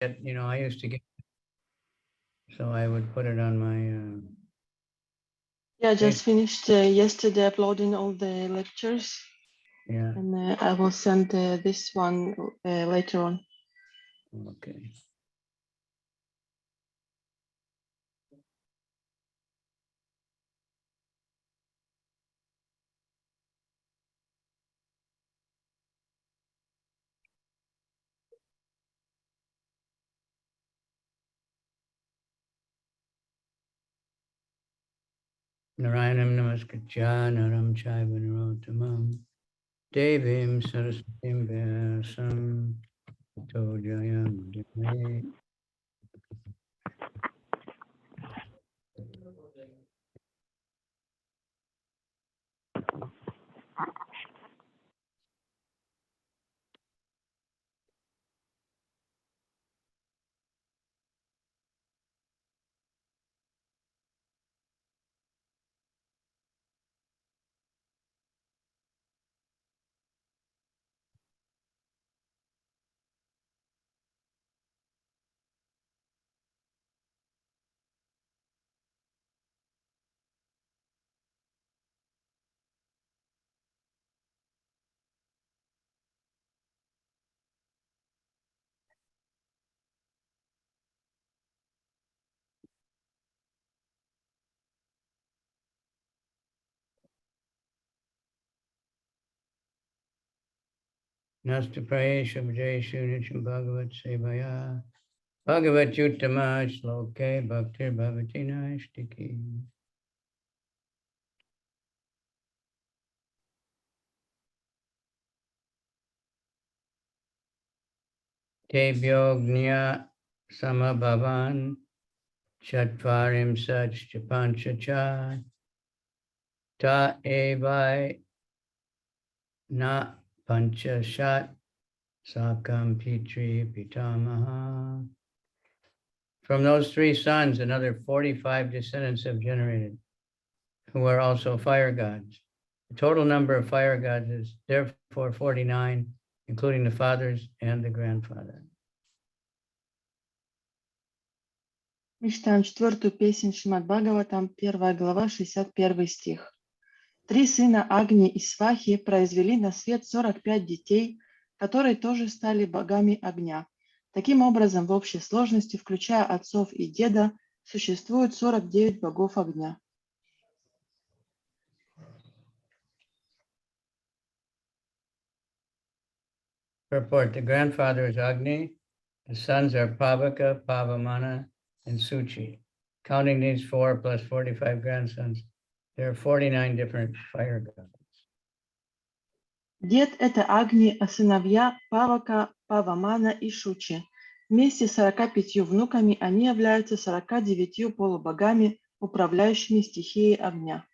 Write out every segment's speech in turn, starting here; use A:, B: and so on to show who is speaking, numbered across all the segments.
A: I used to get, so I would put it on my.
B: Yeah, I just finished yesterday uploading all the lectures.
A: Yeah.
B: And I will send this one later on.
A: Okay. Narayanam namaskritya naram chaiva narottamam devim saraswatim vyasam tato jayam udimaya. Nasta prayesha bhajeshu nityam bhagavat sevaya bhagavat uttama shloke bhaktir bhavati naistiki. Tebhyo gnya samabhavan chatvarim sach panchacha ta evai na panchashat sakam pitri pitamaha. From those three sons, another 45 descendants have generated, who are also fire gods. The total number of fire gods is therefore 49, including the fathers and the grandfather.
B: Мы читаем четвертую песнь Шримад Бхагаватам, первая глава, 61 стих. 3 сына Агни и Свахи произвели на свет 45 детей, которые тоже стали богами огня. Таким образом, в общей сложности, включая отцов и деда, существует 49 богов огня.
A: Purport: the grandfather is Agni, the sons are Pavaka, Pavamana, and Suchi. Counting these 4 plus 45 grandsons, there are 49 different fire gods.
B: Дед – это Агни, а сыновья – Павака, Павамана и Шучи. Вместе с 45 внуками они являются 49 полубогами, управляющими стихией огня.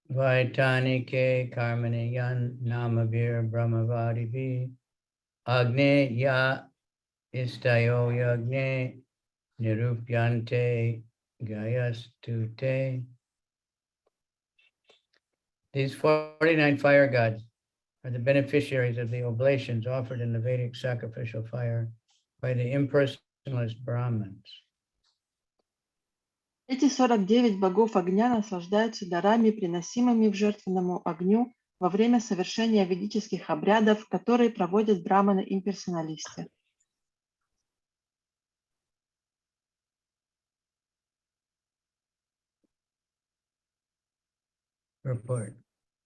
A: Vaitanike karmane yan namavir brahmavadivi agne ya istayo yagne nirupyante gayastute. These 49 fire gods are the beneficiaries of the oblations offered in the Vedic sacrificial fire by the impersonalist Brahmins.
B: Эти 49 богов огня наслаждаются дарами, приносимыми в жертвенному огню во время совершения ведических обрядов, которые проводят браманы-имперсоналисты.
A: Report.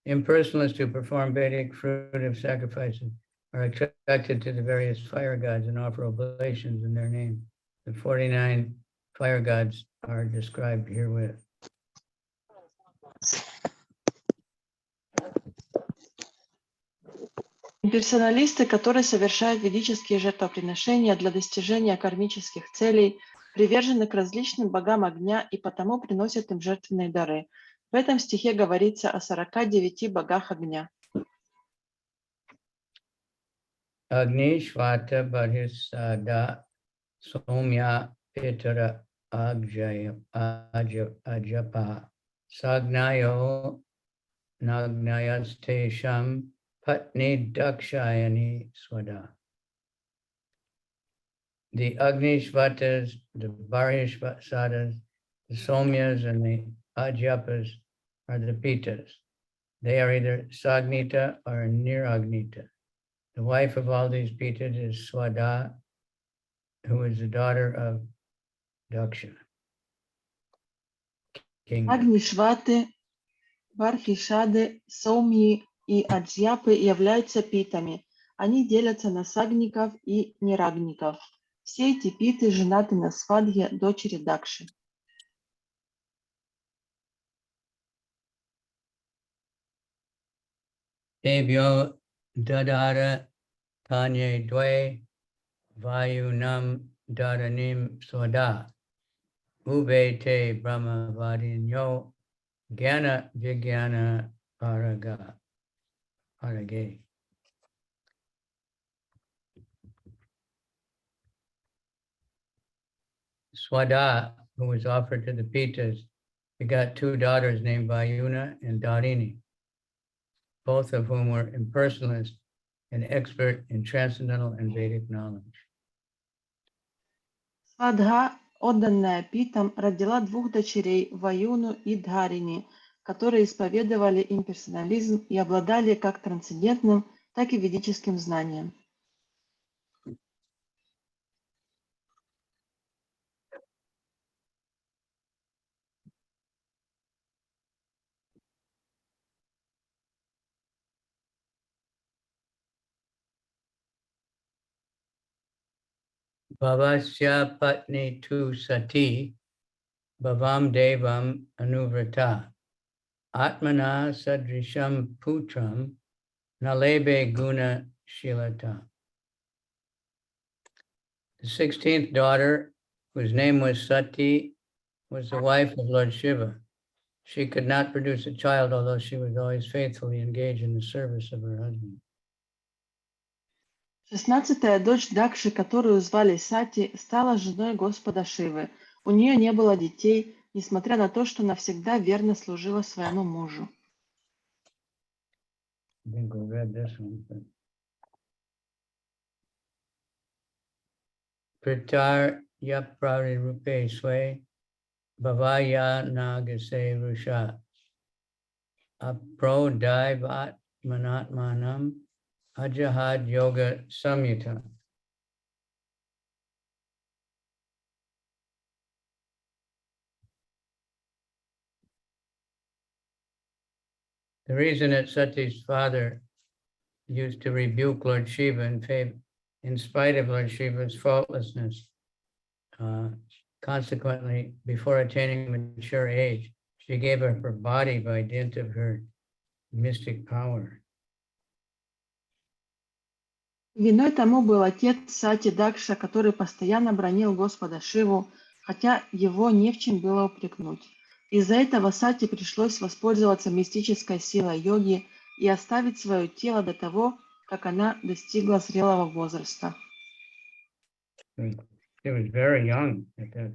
A: Impersonalists who perform Vedic fruitive sacrifices are attracted to the various fire gods and offer oblations in their name. The 49 fire gods are described herewith.
B: Имперсоналисты, которые совершают ведические жертвоприношения для достижения кармических целей, привержены к различным богам огня и потому приносят им жертвенные дары. В этом стихе говорится о 49 богах огня.
A: Agni Shvata Bharisada Somya Pitara Ajapa Sagnayo Nagnayastesham Patni Dakshayani Swada. The Agnishvatas, the Varishvasadas, the Somyas, and the Ajyapas are the Pitas. They are either Sagnita or Niragnita. The wife of all these Pitas is Swada, who is the daughter of Daksha. King.
B: Агнишваты, Вархишады, Саумьи и Аджьяпы являются питами. Они делятся на сагников и нерагников. Все эти питы женаты на Свадхе, дочери Дакши.
A: Devyo Dadara Tanye Dwe Vayunam Dadanim Swada Ube Te Brahma Vadinyo Gyana Vigyana Parage. Swada, who was offered to the Pitas, begot two daughters named Vayuna and Darini, both of whom were impersonalists and expert in transcendental and Vedic knowledge.
B: Свадха, отданная питам, родила двух дочерей, Ваюну и Дхарини, которые исповедовали имперсонализм и обладали как трансцендентным, так и ведическим знанием.
A: Bhavasya Patni Tu Sati Bhavam Devam Anuvrata Atmana Sadrisham Putram Nalebe Guna Shilata. The 16th daughter, whose name was Sati, was the wife of Lord Shiva. She could not produce a child, although she was always faithfully engaged in the service of her husband.
B: 16-я дочь Дакши, которую звали Сати, стала женой Господа Шивы. У нее не было детей, несмотря на то, что она всегда верно служила своему мужу.
A: I think we read this one. Pritar Yaprari Rupe Sway Bhavaya Nagase Rusha Apro Daivat Manatmanam Ajahad Yoga Samyuta. The reason that Sati's father used to rebuke Lord Shiva in spite of Lord Shiva's faultlessness, consequently, before attaining mature age, she gave up her body by dint of her mystic power.
B: Виной тому был отец Сати Дакша, который постоянно бранил Господа Шиву, хотя его не в чем было упрекнуть. Из-за этого Сати пришлось воспользоваться мистической силой йоги и оставить свое тело до того, как она достигла зрелого возраста.
A: She was very young at that,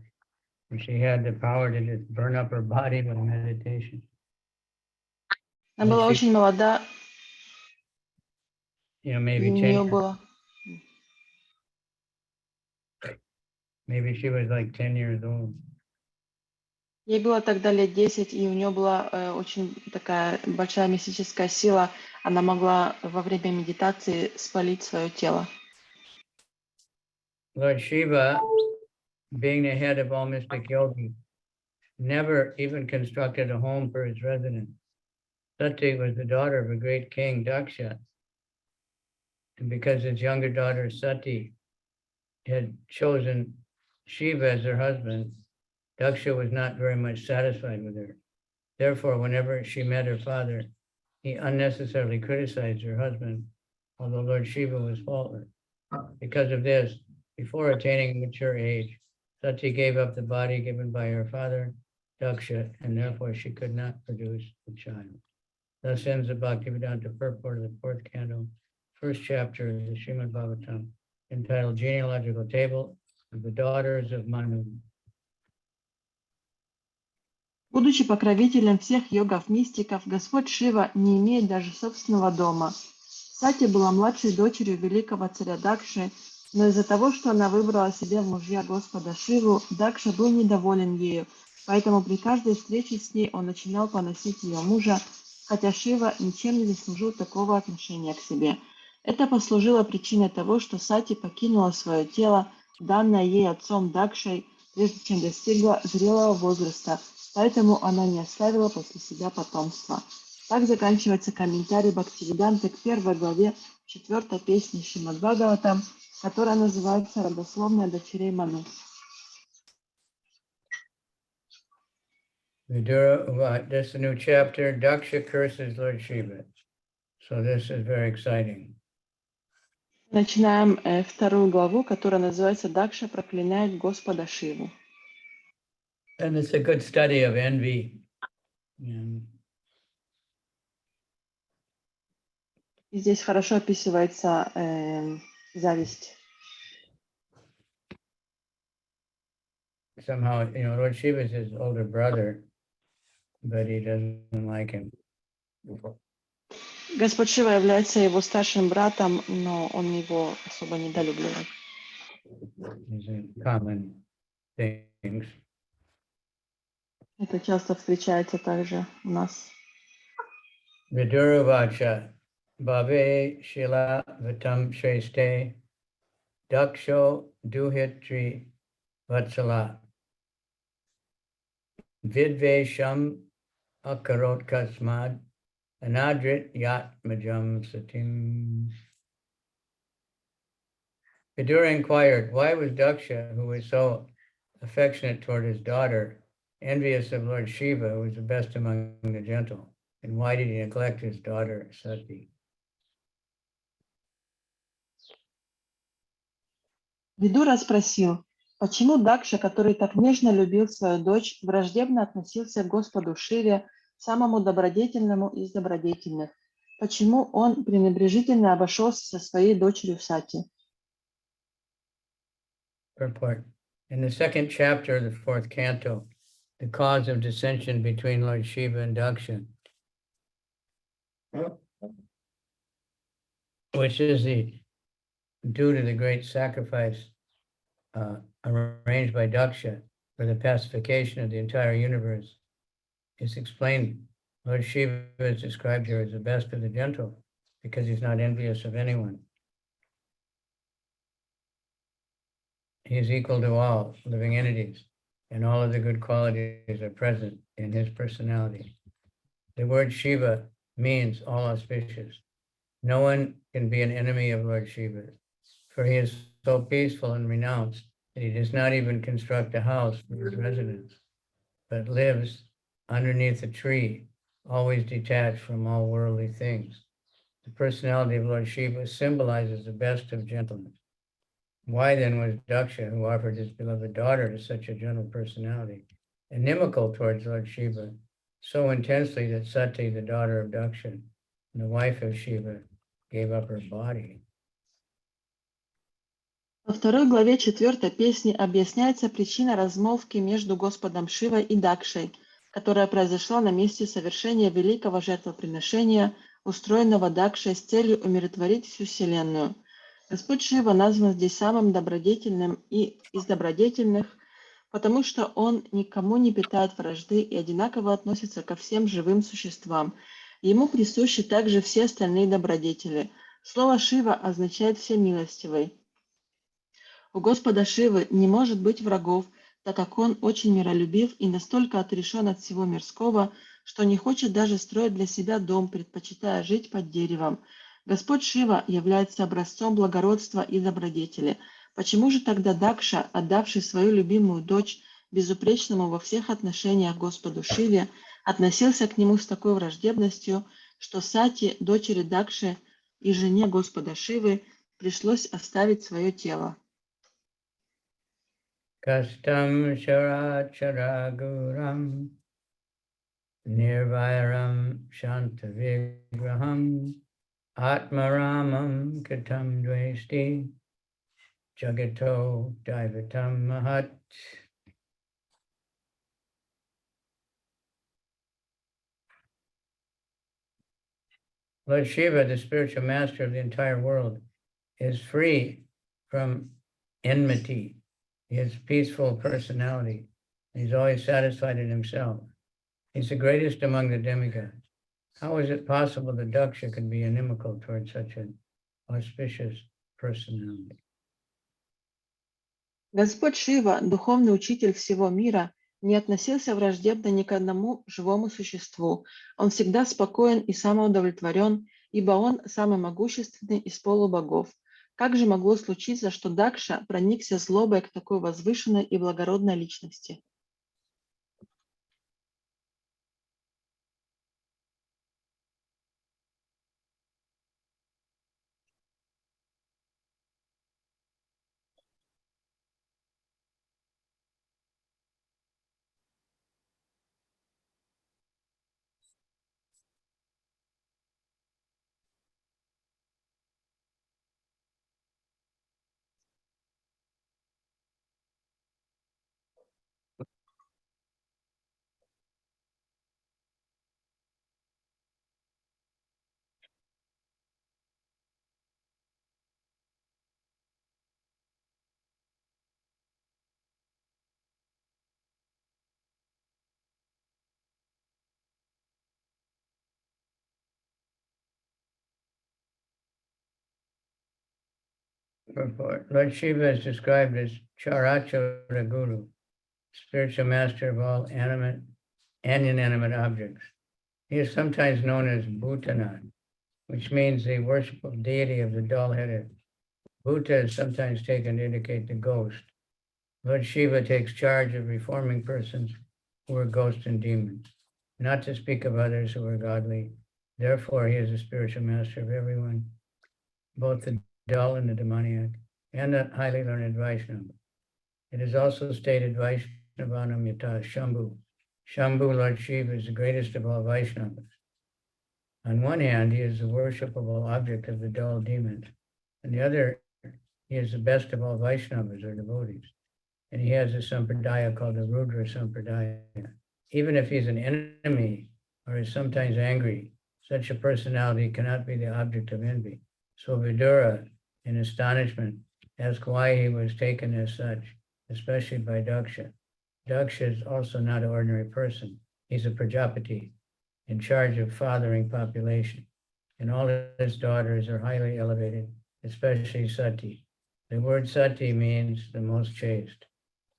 A: and she had the power to just burn up her body by meditation.
B: Она была очень молода,
A: You know,
B: и
A: maybe
B: у
A: 10
B: нее
A: years.
B: было...
A: Maybe she was like 10 years old.
B: Ей было тогда лет 10, и у нее была очень такая большая мистическая сила. Она могла во время медитации спалить свое тело.
A: Lord Shiva, being the head of all mystic yogis, never even constructed a home for his residence. Sati was the daughter of a great king, Daksha. And because his younger daughter, Sati, had chosen Shiva as her husband, Daksha was not very much satisfied with her. Therefore, whenever she met her father, he unnecessarily criticized her husband, although Lord Shiva was faultless. Because of this, before attaining mature age, Sati gave up the body given by her father, Daksha, and therefore she could not produce a child. Thus ends the Bhaktivedanta purport of the fourth canto, first chapter of the Srimad Bhagavatam, entitled Genealogical Table of the Daughters of Manu.
B: Будучи покровителем всех йогов-мистиков, Господь Шива не имеет даже собственного дома. Сати была младшей дочерью великого царя Дакши, но из-за того, что она выбрала себе в мужья Господа Шиву, Дакша был недоволен ею, поэтому при каждой встрече с ней он начинал поносить ее мужа, хотя Шива ничем не заслужил такого отношения к себе. Это послужило причиной того, что Сати покинула свое тело, данное ей отцом Дакшей, прежде чем достигла зрелого возраста, поэтому она не оставила после себя потомства. Так заканчивается комментарий Бхактивиданты к первой главе четвёртой песни Шримад Бхагаватам, которая называется «Родословная дочерей Ману».
A: This is a new chapter, Dakṣa Curses Lord Śiva. So this is very exciting.
B: Начинаем вторую главу, которая называется «Дакша проклинает Господа Шиву».
A: And it's a good study of envy. And
B: И здесь хорошо описывается зависть.
A: somehow, Lord Shiva is his older brother, but he doesn't like him.
B: Господь Шива является его старшим братом, но он его особо недолюбливает.
A: These are common things.
B: Это часто встречается также у нас.
A: Viduravacha Bhave Shila Vitam Shreste Daksho Duhitri Vatsala Vidvesham Akarot Kasmad Anadrit Yat Majam Satim. Vidura inquired, why was Daksha, who was so affectionate toward his daughter, envious of Lord Shiva, who was the best among the gentle? And why did he neglect his daughter Sati?
B: Видура спросил, почему Дакша, который так нежно любил свою дочь, враждебно относился к Господу Шиве, самому добродетельному из добродетельных? Почему он пренебрежительно обошелся со своей дочерью Сати?
A: Purport. In the second chapter of the fourth canto, the cause of dissension between Lord Shiva and Daksha, which is due to the great sacrifice arranged by Daksha for the pacification of the entire universe, is explained. Lord Shiva is described here as the best of the gentle because he's not envious of anyone. He is equal to all living entities, and all of the good qualities are present in his personality. The word Shiva means all auspicious. No one can be an enemy of Lord Shiva, for he is so peaceful and renounced that he does not even construct a house for his residence, but lives underneath a tree, always detached from all worldly things. The personality of Lord Shiva symbolizes the best of gentleness. Why then was Daksha, who offered his beloved daughter to such a gentle personality, inimical towards Lord Shiva so intensely that Sati, the daughter of Daksha, and the wife of Shiva, gave up her body?
B: Во второй главе четвертой песни объясняется причина размолвки между Господом Шивой и Дакшей, которая произошла на месте совершения великого жертвоприношения, устроенного Дакшей с целью умиротворить всю Вселенную. Господь Шива назван здесь самым добродетельным из добродетельных, потому что он никому не питает вражды и одинаково относится ко всем живым существам. Ему присущи также все остальные добродетели. Слово «Шива» означает «всемилостивый». У Господа Шивы не может быть врагов, так как он очень миролюбив и настолько отрешен от всего мирского, что не хочет даже строить для себя дом, предпочитая жить под деревом. Господь Шива является образцом благородства и добродетели. Почему же тогда Дакша, отдавший свою любимую дочь безупречному во всех отношениях Господу Шиве, относился к нему с такой враждебностью, что Сати, дочери Дакши и жене Господа Шивы, пришлось оставить свое тело?
A: Kastam Sharacharaguram Nirvairam Shantavigraham Atmaramam Katam Dvesti Jagato Daivatam Mahat. Lord Shiva, the spiritual master of the entire world, is free from enmity. He has peaceful personality. He's always satisfied in himself. He's the greatest among the demigods. How is it possible that Daksha could be inimical towards such an auspicious personality?
B: Господь Шива, духовный учитель всего мира, не относился враждебно ни к одному живому существу. Он всегда спокоен и самоудовлетворен, ибо он самый могущественный из полубогов. Как же могло случиться, что Дакша проникся злобой к такой возвышенной и благородной личности?
A: Purport. Lord Shiva is described as Charachara Guru, spiritual master of all animate and inanimate objects. He is sometimes known as Bhutanath, which means the worshipful deity of the dull-headed. Bhuta is sometimes taken to indicate the ghost. Lord Shiva takes charge of reforming persons who are ghosts and demons, not to speak of others who are godly. Therefore, he is a spiritual master of everyone, both the dull and the demoniac, and the highly learned Vaishnava. It is also stated Vaishnavanam Yata Shambhu. Shambhu, Lord Shiva, is the greatest of all Vaishnavas. On one hand, he is the worshipable object of the dull demons. On the other, he is the best of all Vaishnavas or devotees. And he has a sampradaya called the Rudra Sampradaya. Even if he's an enemy or is sometimes angry, such a personality cannot be the object of envy. So Vidura, in astonishment, asked why he was taken as such, especially by Daksha. Daksha is also not an ordinary person. He's a Prajapati, in charge of fathering population. And all his daughters are highly elevated, especially Sati. The word Sati means the most chaste.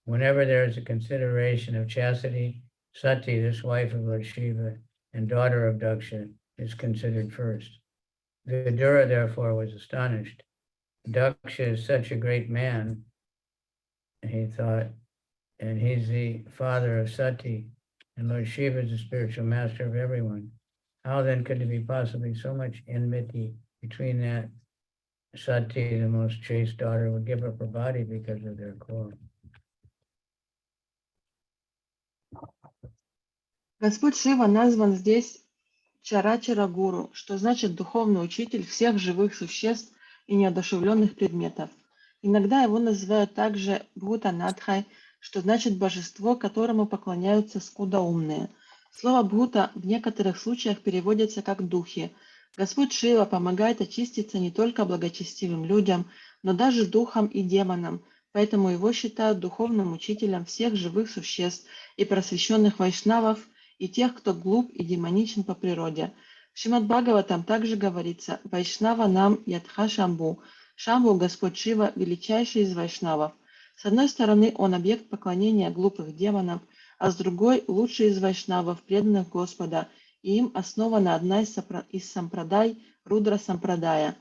A: Whenever there is a consideration of chastity, Sati, this wife of Lord Shiva and daughter of Daksha, is considered first. Vidura, therefore, was astonished. Daksha is such a great man, he thought, and he's the father of Sati, and Lord Shiva is the spiritual master of everyone. How then could there be possibly so much enmity between that Sati, the most chaste daughter, would give up her body because of their quarrel?
B: Господь Шива назван здесь Чарачара Гуру, что значит духовный учитель всех живых существ и неодушевленных предметов. Иногда его называют также Бхутанатхай, что значит божество, которому поклоняются скудоумные. Слово Бхута в некоторых случаях переводится как духи. Господь Шива помогает очиститься не только благочестивым людям, но даже духам и демонам, поэтому его считают духовным учителем всех живых существ и просвещенных вайшнавов, и тех, кто глуп и демоничен по природе. В Шримад Бхагаватам также говорится «Вайшнава нам ядха Шамбу». Шамбу, Господь Шива, величайший из вайшнавов. С одной стороны, он объект поклонения глупых демонов, а с другой – лучший из вайшнавов, преданных Господа, и им основана одна из сампрадай – Рудра Сампрадая.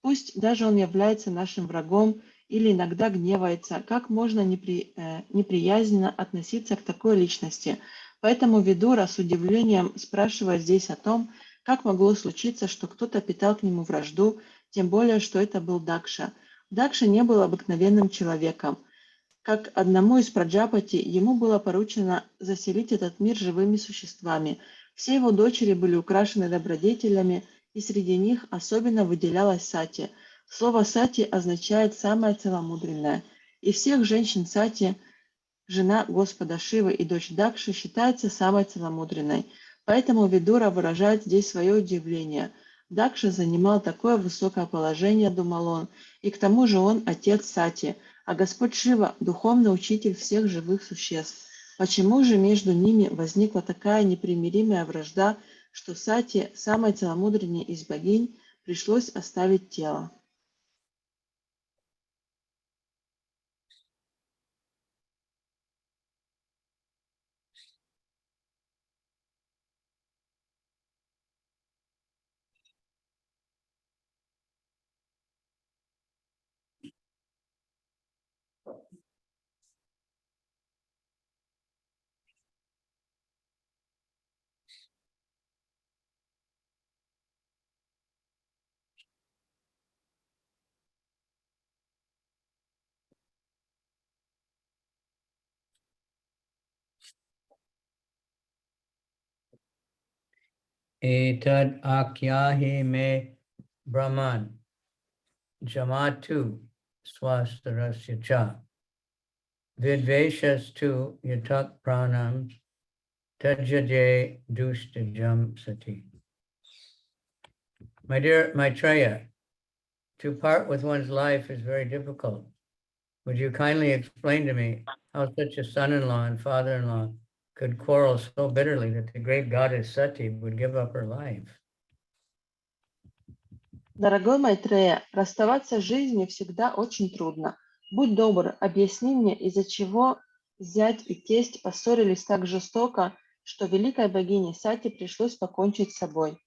B: Пусть даже он является нашим врагом или иногда гневается, как можно неприязненно относиться к такой личности – Поэтому Видура с удивлением спрашивает здесь о том, как могло случиться, что кто-то питал к нему вражду, тем более, что это был Дакша. Дакша не был обыкновенным человеком. Как одному из Праджапати, ему было поручено заселить этот мир живыми существами. Все его дочери были украшены добродетелями, и среди них особенно выделялась Сати. Слово Сати означает «самая целомудренная». Из всех женщин Сати жена Господа Шивы и дочь Дакши считается самой целомудренной. Поэтому Видура выражает здесь свое удивление. Дакша занимал такое высокое положение, думал он, и к тому же он отец Сати, а Господь Шива – духовный учитель всех живых существ. Почему же между ними возникла такая непримиримая вражда, что Сати, самой целомудренней из богинь, пришлось оставить тело?
A: Etad akyahi me brahman jamatu swastarasya cha vidveshas tu yatak pranam tajade dustajam sati. My dear Maitreya, to part with one's life is very difficult. Would you kindly explain to me how such a son-in-law and father-in-law could quarrel so bitterly that the great goddess Sati would give up her life?
B: Дорогой Майтрея, расставаться с жизнью всегда очень трудно. Будь добр, объясни мне, из-за чего зять и тесть поссорились так жестоко, что великой богине Сати пришлось покончить с собой.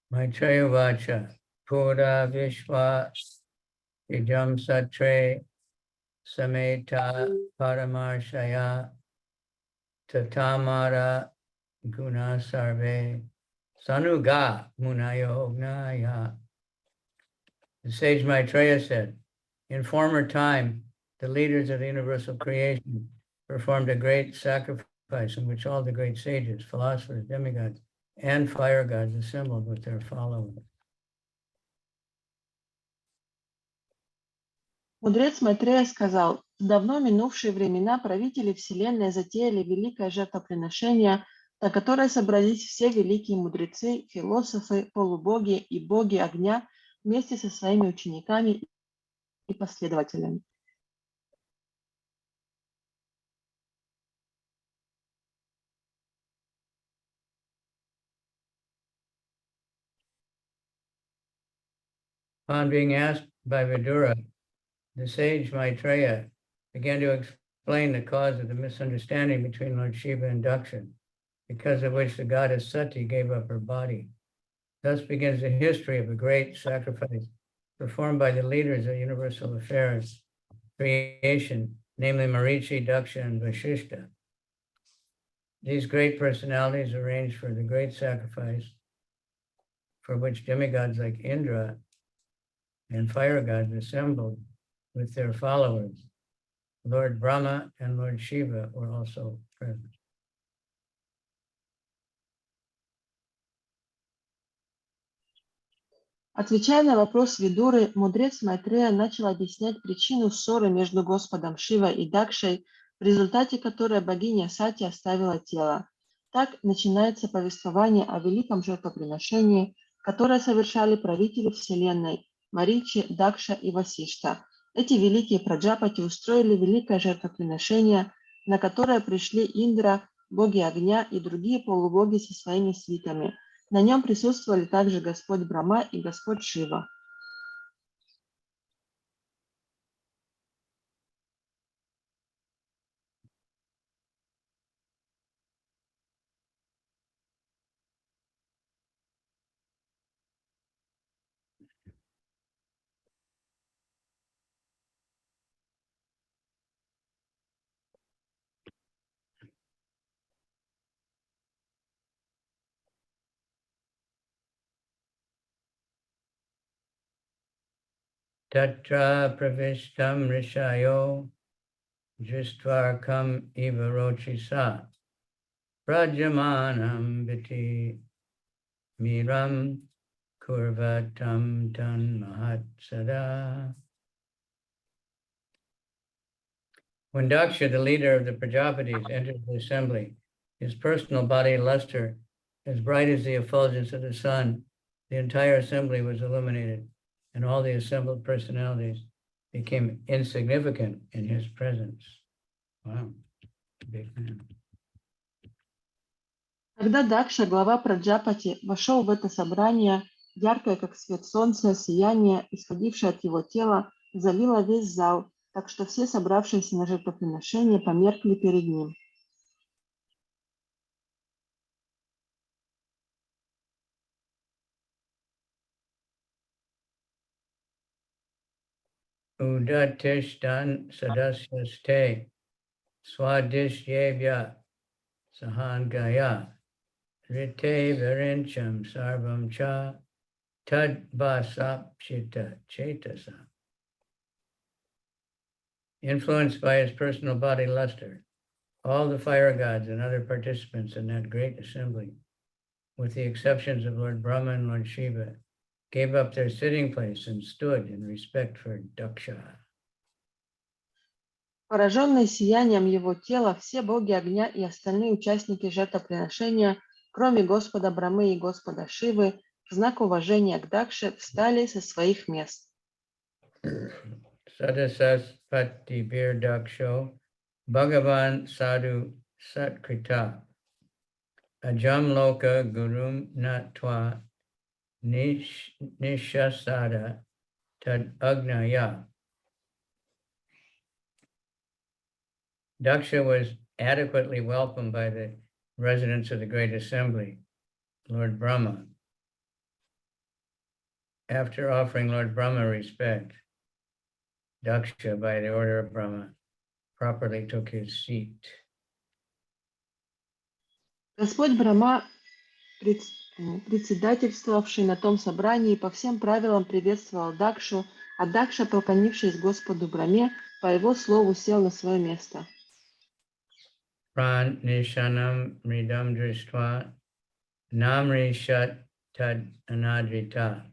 A: Maitreya Vacha, Pura Vishwa Idam Satre Sameta Paramarshaya Tatamara Guna Sarve Sanuga Munayognaya. The sage Maitreya said, in former time, the leaders of the universal creation performed a great sacrifice in which all the great sages, philosophers, demigods, and fire gods assembled with their followers.
B: Мудрец Майтрея сказал, в давно минувшие времена правители Вселенной затеяли великое жертвоприношение, на которое собрались все великие мудрецы, философы, полубоги и боги огня вместе со своими учениками и последователями.
A: Upon being asked by Vidura, the sage Maitreya began to explain the cause of the misunderstanding between Lord Shiva and Daksha, because of which the goddess Sati gave up her body. Thus begins the history of a great sacrifice performed by the leaders of universal affairs, creation, namely Marichi, Daksha, and Vashishta. These great personalities arranged for the great sacrifice for which demigods like Indra and fire gods assembled with their followers. Lord Brahma and Lord Shiva were also present.
B: Отвечая на вопрос Видуры, мудрец Майтрея начал объяснять причину ссоры между Господом Шива и Дакшей, в результате которой богиня Сати оставила тело. Так начинается повествование о великом жертвоприношении, которое совершали правители Вселенной Маричи, Дакша и Васишта. Эти великие праджапати устроили великое жертвоприношение, на которое пришли Индра, боги огня и другие полубоги со своими свитами. На нем присутствовали также Господь Брахма и Господь Шива.
A: Tatra pravishtam rishayo jistvarkam ivarochisa prajamanam viti miram kurvatam tan mahatsada. When Daksha, the leader of the Prajapatis, entered the assembly, his personal body luster, as bright as the effulgence of the sun, the entire assembly was illuminated, and all the assembled personalities became insignificant in his presence. Wow, big man.
B: Когда Дакша, глава Праджапати, вошел в это собрание, яркое, как свет солнца, сияние, исходившее от его тела, залило весь зал, так что все собравшиеся на жертвоприношение померкли перед ним.
A: Udatishtan sadasyaste swadishyebya sahangaya rite virincham sarvam cha tadvasapshita chetasa. Influenced by his personal body luster, all the fire gods and other participants in that great assembly, with the exceptions of Lord Brahma and Lord Shiva, gave up their sitting place and stood in respect for Daksha.
B: Пораженные сиянием его тела, все боги огня и остальные участники жертвоприношения, кроме Господа Брамы и Господа Шивы, в знак уважения к Дакше встали со своих мест.
A: Sadasaspati bir Daksho Bhagavan Sadhu Satkrita Ajam Loka Gurum Natva Nishasada Tad Agnaya. Daksha was adequately welcomed by the residents of the Great Assembly, Lord Brahma. After offering Lord Brahma respect, Daksha, by the order of Brahma, properly took his seat.
B: Господь Брахма, председательствовавший на том собрании, по всем правилам приветствовал Дакшу, а Дакша, поклонившись Господу Брахме, по его слову сел на свое место.
A: Pran nishanam mridam drishtva namrishat tad anadrita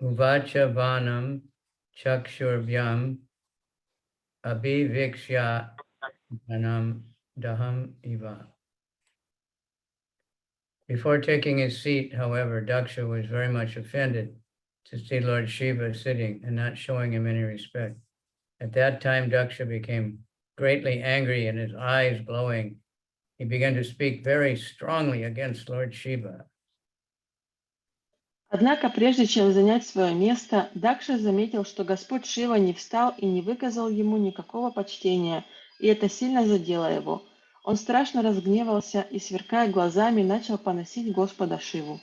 A: uvacha vanam chakshurvyam abhivikshya anam daham iva. Before taking his seat, however, Daksha was very much offended to see Lord Shiva sitting and not showing him any respect. At that time, Daksha became greatly angry and his eyes glowing. He began to speak very strongly against Lord Shiva.
B: Однако, прежде чем занять свое место, Дакша заметил, что Господь Шива не встал и не выказал ему никакого почтения, и это сильно задело его. Он страшно разгневался и, сверкая глазами, начал поносить Господа Шиву.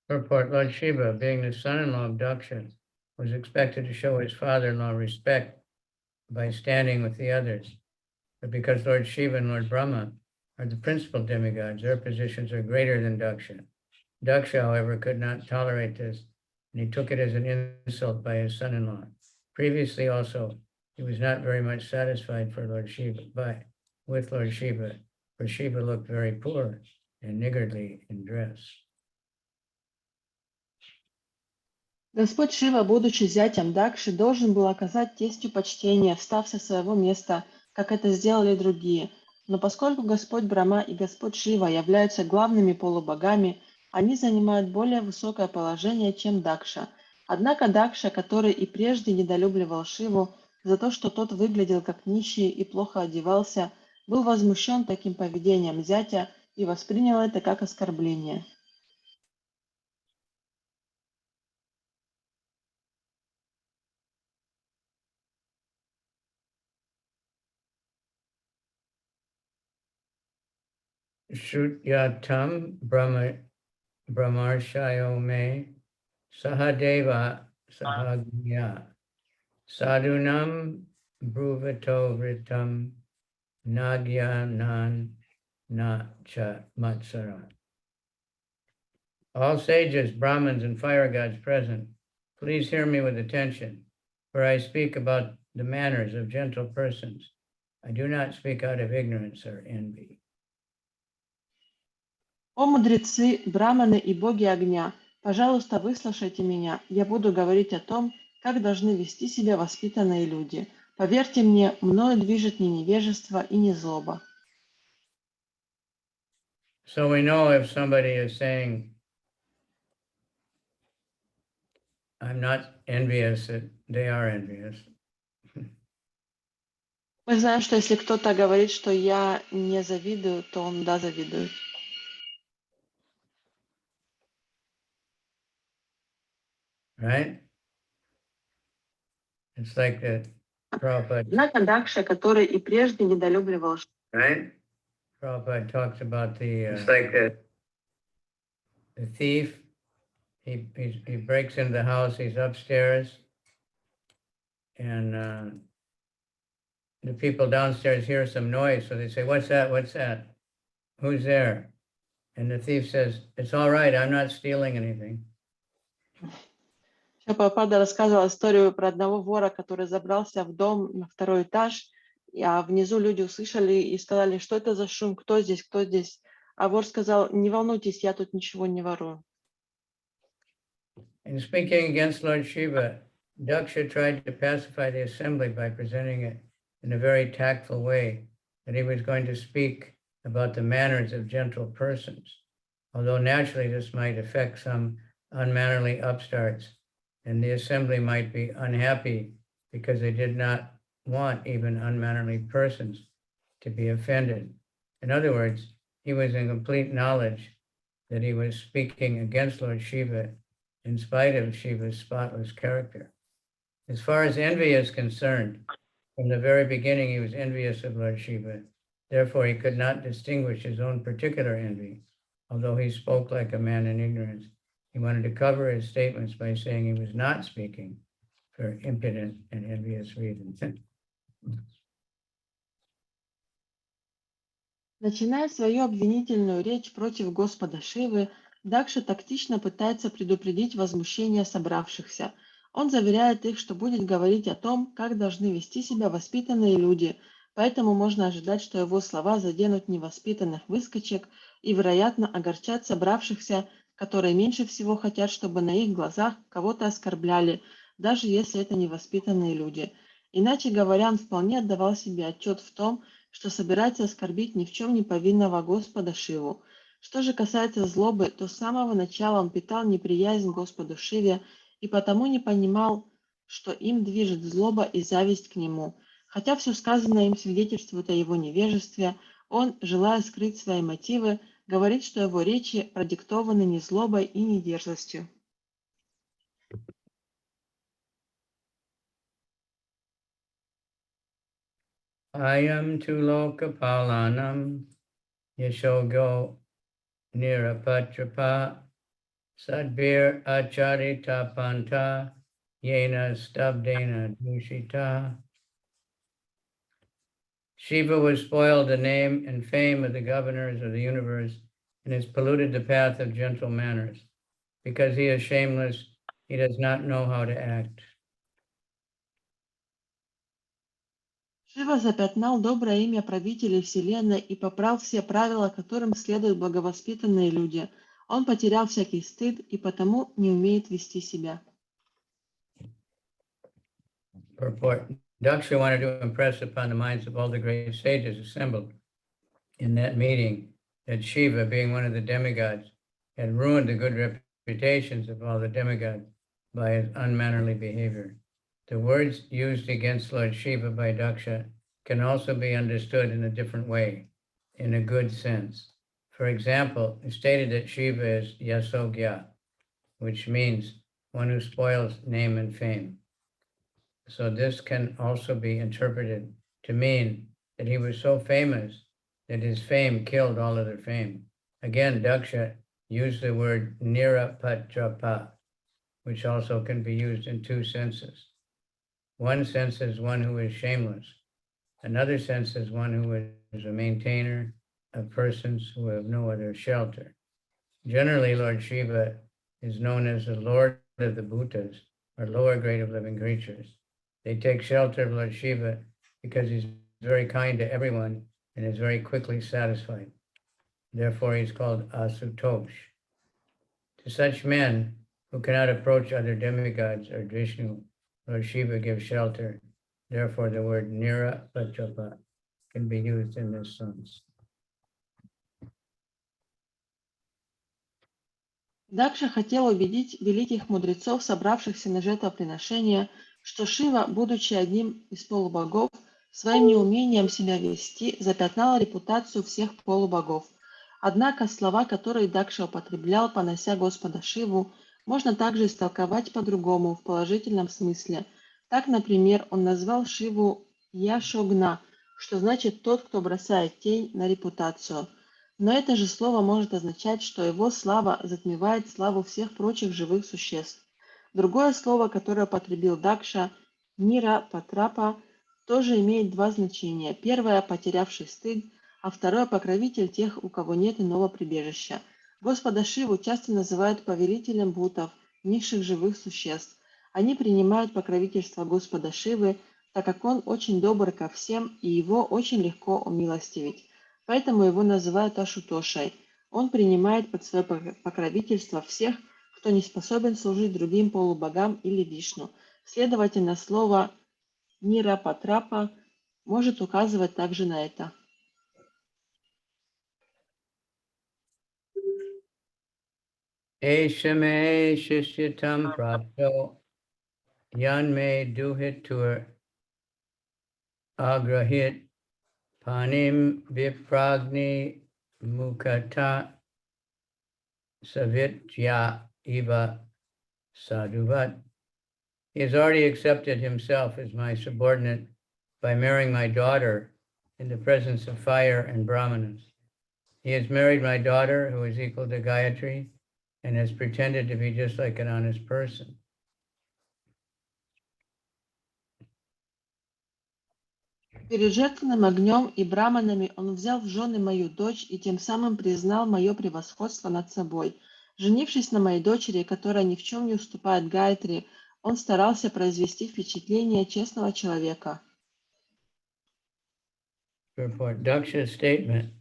A: Purport: Lord Shiva, being the son-in-law of Daksha, was expected to show his father-in-law respect by standing with the others. But because Lord Shiva and Lord Brahma are the principal demigods, their positions are greater than Daksha. Daksha, however, could not tolerate this, and he took it as an insult by his son-in-law. Previously also, he was not very much satisfied with Lord Shiva, for Shiva looked very poor and niggardly in dress.
B: Господь Шива, будучи зятем Дакши, должен был оказать тестю почтение, встав со своего места, как это сделали другие. Но поскольку Господь Брахма и Господь Шива являются главными полубогами, они занимают более высокое положение, чем Дакша. Однако Дакша, который и прежде недолюбливал Шиву за то, что тот выглядел как нищий и плохо одевался, был возмущен таким поведением зятя и воспринял это как оскорбление.
A: Shutyatam Brahmarshayo me Sahadeva Sahagya Sadhunam Bruvato Vritam Nagyanan na cha matsara. All sages, Brahmins, and fire gods present, please hear me with attention, for I speak about the manners of gentle persons. I do not speak out of ignorance or envy.
B: О мудрецы, браманы и боги огня, пожалуйста, выслушайте меня. Я буду говорить о том, как должны вести себя воспитанные люди. Поверьте мне, мною движет не невежество и не злоба.
A: So we know if somebody is saying, I'm not envious, that they are envious.
B: Мы знаем, что если кто-то говорит, что я не завидую, то он да завидует.
A: Right? It's like the Prabhupada,
B: Однако Дакша, который и прежде недолюбливал,
A: right? Prabhupada talks about it's like the thief. He breaks into the house. He's upstairs, and the people downstairs hear some noise. So they say, "What's that? What's that? Who's there?" And the thief says, "It's all right. I'm not stealing anything."
B: Прабхупада рассказывал историю про одного вора, который забрался в дом на второй этаж, а внизу люди услышали и сказали, что это за шум, кто здесь, кто здесь. А вор сказал, не волнуйтесь, я тут ничего не ворую.
A: In speaking against Lord Shiva, Daksha tried to pacify the assembly by presenting it in a very tactful way that he was going to speak about the manners of gentle persons, although naturally this might affect some unmannerly upstarts, and the assembly might be unhappy because they did not want even unmannerly persons to be offended. In other words, he was in complete knowledge that he was speaking against Lord Shiva in spite of Shiva's spotless character. As far as envy is concerned, from the very beginning he was envious of Lord Shiva. Therefore, he could not distinguish his own particular envy. Although he spoke like a man in ignorance, he wanted to cover his statements by saying he was not speaking for impudent and envious reasons.
B: Начиная свою обвинительную речь против Господа Шивы, Дакша тактично пытается предупредить возмущение собравшихся. Он заверяет их, что будет говорить о том, как должны вести себя воспитанные люди, поэтому можно ожидать, что его слова заденут невоспитанных выскочек и, вероятно, огорчат собравшихся, которые меньше всего хотят, чтобы на их глазах кого-то оскорбляли, даже если это невоспитанные люди. Иначе говоря, он вполне отдавал себе отчет в том, что собирается оскорбить ни в чем не повинного Господа Шиву. Что же касается злобы, то с самого начала он питал неприязнь Господу Шиве и потому не понимал, что им движет злоба и зависть к нему. Хотя все сказанное им свидетельствует о его невежестве, он, желая скрыть свои мотивы, говорит, что его речи продиктованы не злобой и не дерзостью.
A: Ayam tu lokapalanam yashogo nirapatrapa sadbir acharita panta yena stabdena dushita. Shiva was spoiled the name and fame of the governors of the universe and has polluted the path of gentle manners. Because he is shameless, he does not know how to act.
B: Шива запятнал доброе имя правителей Вселенной и поправил все правила, которым следуют благовоспитанные люди. Он потерял всякий стыд и потому не умеет вести себя.
A: Purport. Daksha wanted to impress upon the minds of all the great sages assembled in that meeting that Shiva, being one of the demigods, had ruined the good reputations of all the demigods by his unmannerly behavior. The words used against Lord Shiva by Daksha can also be understood in a different way, in a good sense. For example, it's stated that Shiva is Yasogya, which means one who spoils name and fame. So this can also be interpreted to mean that he was so famous that his fame killed all other fame. Again, Daksha used the word nirapatrapa, which also can be used in two senses. One sense is one who is shameless. Another sense is one who is a maintainer of persons who have no other shelter. Generally, Lord Shiva is known as the Lord of the Bhutas, or lower grade of living creatures. They take shelter of Lord Shiva because he's very kind to everyone and is very quickly satisfied. Therefore, he's called Asutosh. To such men who cannot approach other demigods or Vishnu, Lord Shiva gives shelter. Therefore, the word Nira Pachapa can be used in this sense.
B: Дакша хотел убедить великих мудрецов, собравшихся на жертвоприношение, что Шива, будучи одним из полубогов, своим неумением себя вести запятнал репутацию всех полубогов. Однако слова, которые Дакша употреблял, понося Господа Шиву, можно также истолковать по-другому, в положительном смысле. Так, например, он назвал Шиву Яшогна, что значит «тот, кто бросает тень на репутацию». Но это же слово может означать, что его слава затмевает славу всех прочих живых существ. Другое слово, которое употребил Дакша, Нира Патрапа, тоже имеет два значения. Первое – потерявший стыд, а второе – покровитель тех, у кого нет иного прибежища. Господа Шиву часто называют повелителем бхутов, низших живых существ. Они принимают покровительство Господа Шивы, так как он очень добр ко всем и его очень легко умилостивить. Поэтому его называют Ашутошей. Он принимает под свое покровительство всех, кто не способен служить другим полубогам или Вишну. Следовательно, слово Нирапатрапа может указывать также на это.
A: Eshame Shishyatam Prapto Yanme Duhit Tur Agrahit Panim Vipragni Mukata Savitya Iva Sadhuvat. He has already accepted himself as my subordinate by marrying my daughter in the presence of fire and brahmanas. He has married my daughter, who is equal to Gayatri, and has pretended to be just like an honest person.
B: Перед жертвенным огнем и браманами он взял в жены мою дочь и тем самым признал мое превосходство над собой. Женившись на моей дочери, которая ни в чем не уступает Гайатри, он старался произвести впечатление честного человека.
A: Report Daksha's statement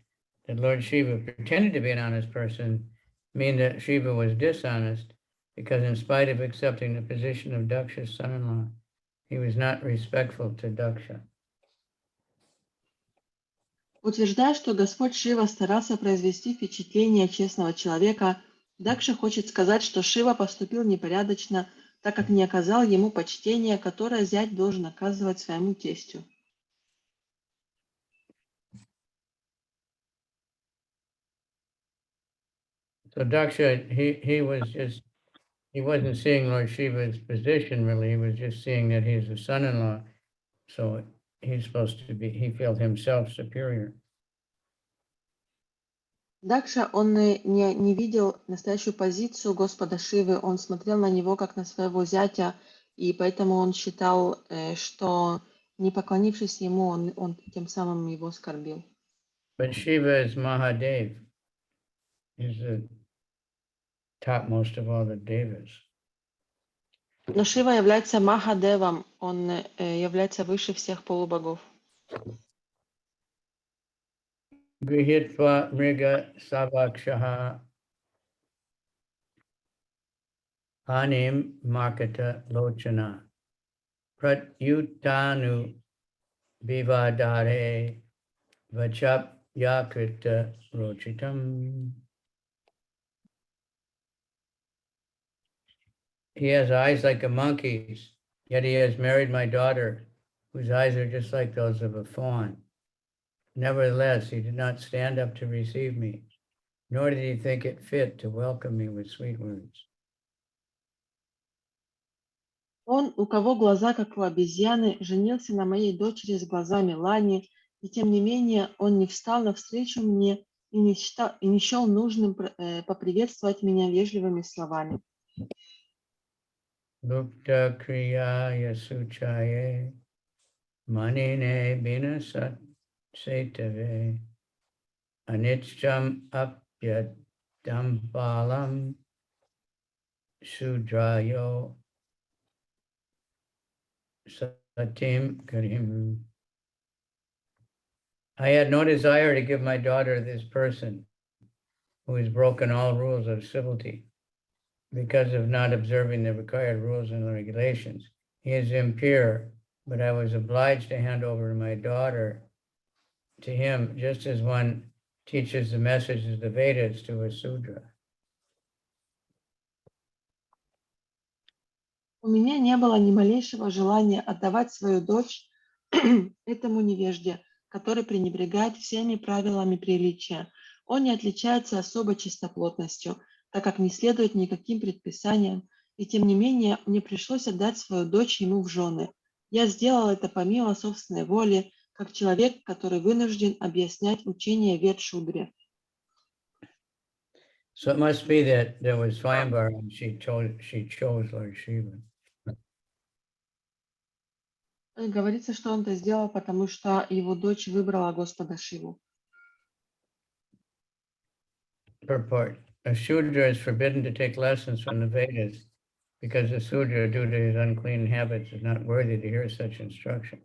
A: that Lord Shiva pretended to be an honest person mean that Shiva was dishonest because in spite of accepting the position of Daksha's son-in-law, he was not respectful to Daksha.
B: Утверждая, что Господь Шива старался произвести впечатление честного человека, Дакша хочет сказать, что Шива поступил непорядочно, так как не оказал ему почтения, которое зять должен оказывать своему тестю.
A: So Daksha, he wasn't seeing Lord Shiva's position really, he was just seeing that he's the son-in-law, so he felt himself superior.
B: Дакша, он не видел настоящую позицию Господа Шивы, он смотрел на него как на своего зятя, и поэтому он считал, что не поклонившись ему, он тем самым его оскорбил.
A: But Shiva is Mahadev, he's the topmost of all the devas.
B: Но Шива является Махадевом, он является выше всех полубогов.
A: Grihitva Mriga Savakshaha Anim Makata Lochana Pratyutanu Vivadare Vachap Yakrita Rochitam. He has eyes like a monkey's, yet he has married my daughter, whose eyes are just like those of a fawn. Nevertheless, he did not stand up to receive me, nor did he think it fit to welcome me with sweet words.
B: Он, у кого глаза, как у обезьяны, женился на моей дочери с глазами лани, и тем не менее он не встал навстречу мне и не счел нужным поприветствовать меня вежливыми словами.
A: Lupta kriya yasuchaye manine binasat setave Anicham apyadambalam sudrayo satim karim. I had no desire to give my daughter this person who has broken all rules of civility because of not observing the required rules and regulations. He is impure, but I was obliged to hand over my daughter to him, just as one teaches the messages of the Vedas to a Sudra.
B: У меня не было ни малейшего желания отдавать свою дочь этому невежде, который пренебрегает всеми правилами приличия. Он не отличается особой чистоплотностью, так как не следует никаким предписаниям, и тем не менее мне пришлось отдать свою дочь ему в жены. Я сделал это помимо собственной воли, как человек, который вынужден объяснять учение Вед Шудре.
A: So it must be that there was Swayamvar and she chose Lord Shiva.
B: Говорится, что он это сделал, потому что его дочь выбрала Господа Шиву.
A: Purport. A Shudra is forbidden to take lessons from the Vedas because the Shudra, due to his unclean habits, is not worthy to hear such instruction.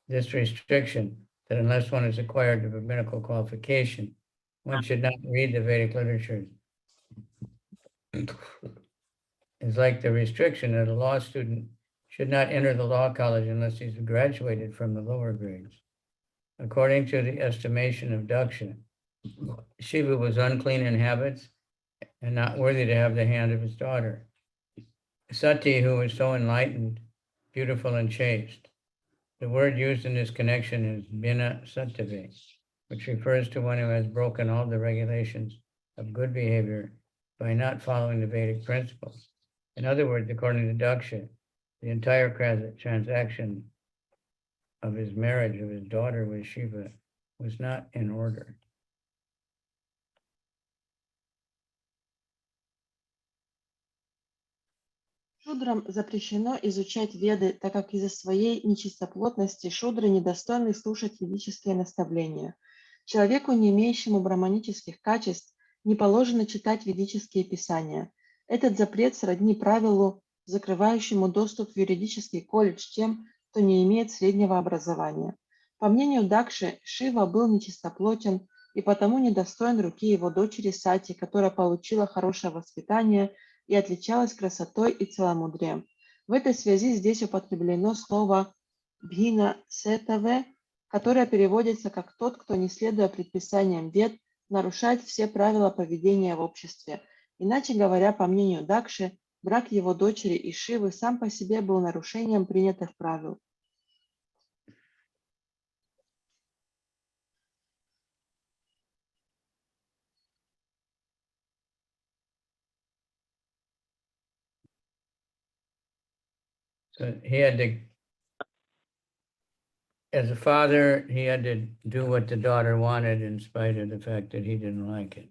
A: This restriction, that unless one is acquired of a medical qualification, one should not read the Vedic literatures, is like the restriction that a law student should not enter the law college unless he's graduated from the lower grades. According to the estimation of Daksha, Shiva was unclean in habits and not worthy to have the hand of his daughter. Sati, who was so enlightened, beautiful and chaste. The word used in this connection is Bina Sattve, which refers to one who has broken all the regulations of good behavior by not following the Vedic principles. In other words, according to Daksha, the entire transaction of his marriage of his daughter with Shiva was not in order.
B: Шудрам запрещено изучать Веды, так как из-за своей нечистоплотности шудры недостойны слушать ведические наставления. Человеку, не имеющему браманических качеств, не положено читать ведические писания. Этот запрет сродни правилу, закрывающему доступ в юридический колледж тем, кто не имеет среднего образования. По мнению Дакши, Шива был нечистоплотен и потому недостоин руки его дочери Сати, которая получила хорошее воспитание и отличалась красотой и целомудрием. В этой связи здесь употреблено слово «бхина сетаве», которое переводится как «тот, кто, не следуя предписаниям Вед, нарушает все правила поведения в обществе». Иначе говоря, по мнению Дакши, брак его дочери и Шивы сам по себе был нарушением принятых правил.
A: So he had to, as a father, he had to do what the daughter wanted in spite of the fact that he didn't like it.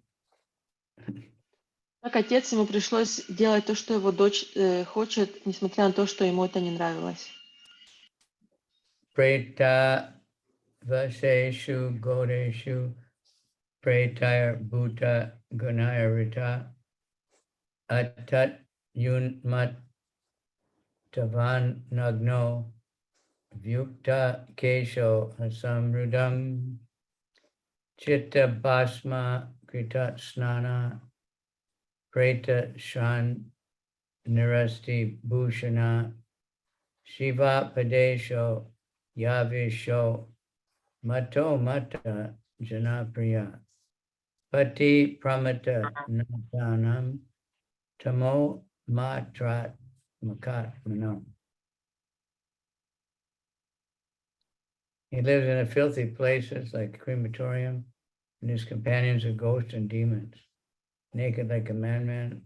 B: Как отец, ему пришлось делать то, что его дочь хочет, несмотря на то, что ему это не нравилось.
A: Preta vaseshu godeshu pretaya bhuta gunayarita atat yunmat tavan nagno vyukta kesho hasamrudam chitta basma kritat snana preta shan nirasti bhushana shiva padesho yavisho mato mata janapriya pati pramata natanam tamo matrat makat mano. He lives in a filthy places like crematorium, and his companions are ghosts and demons, naked like a madman.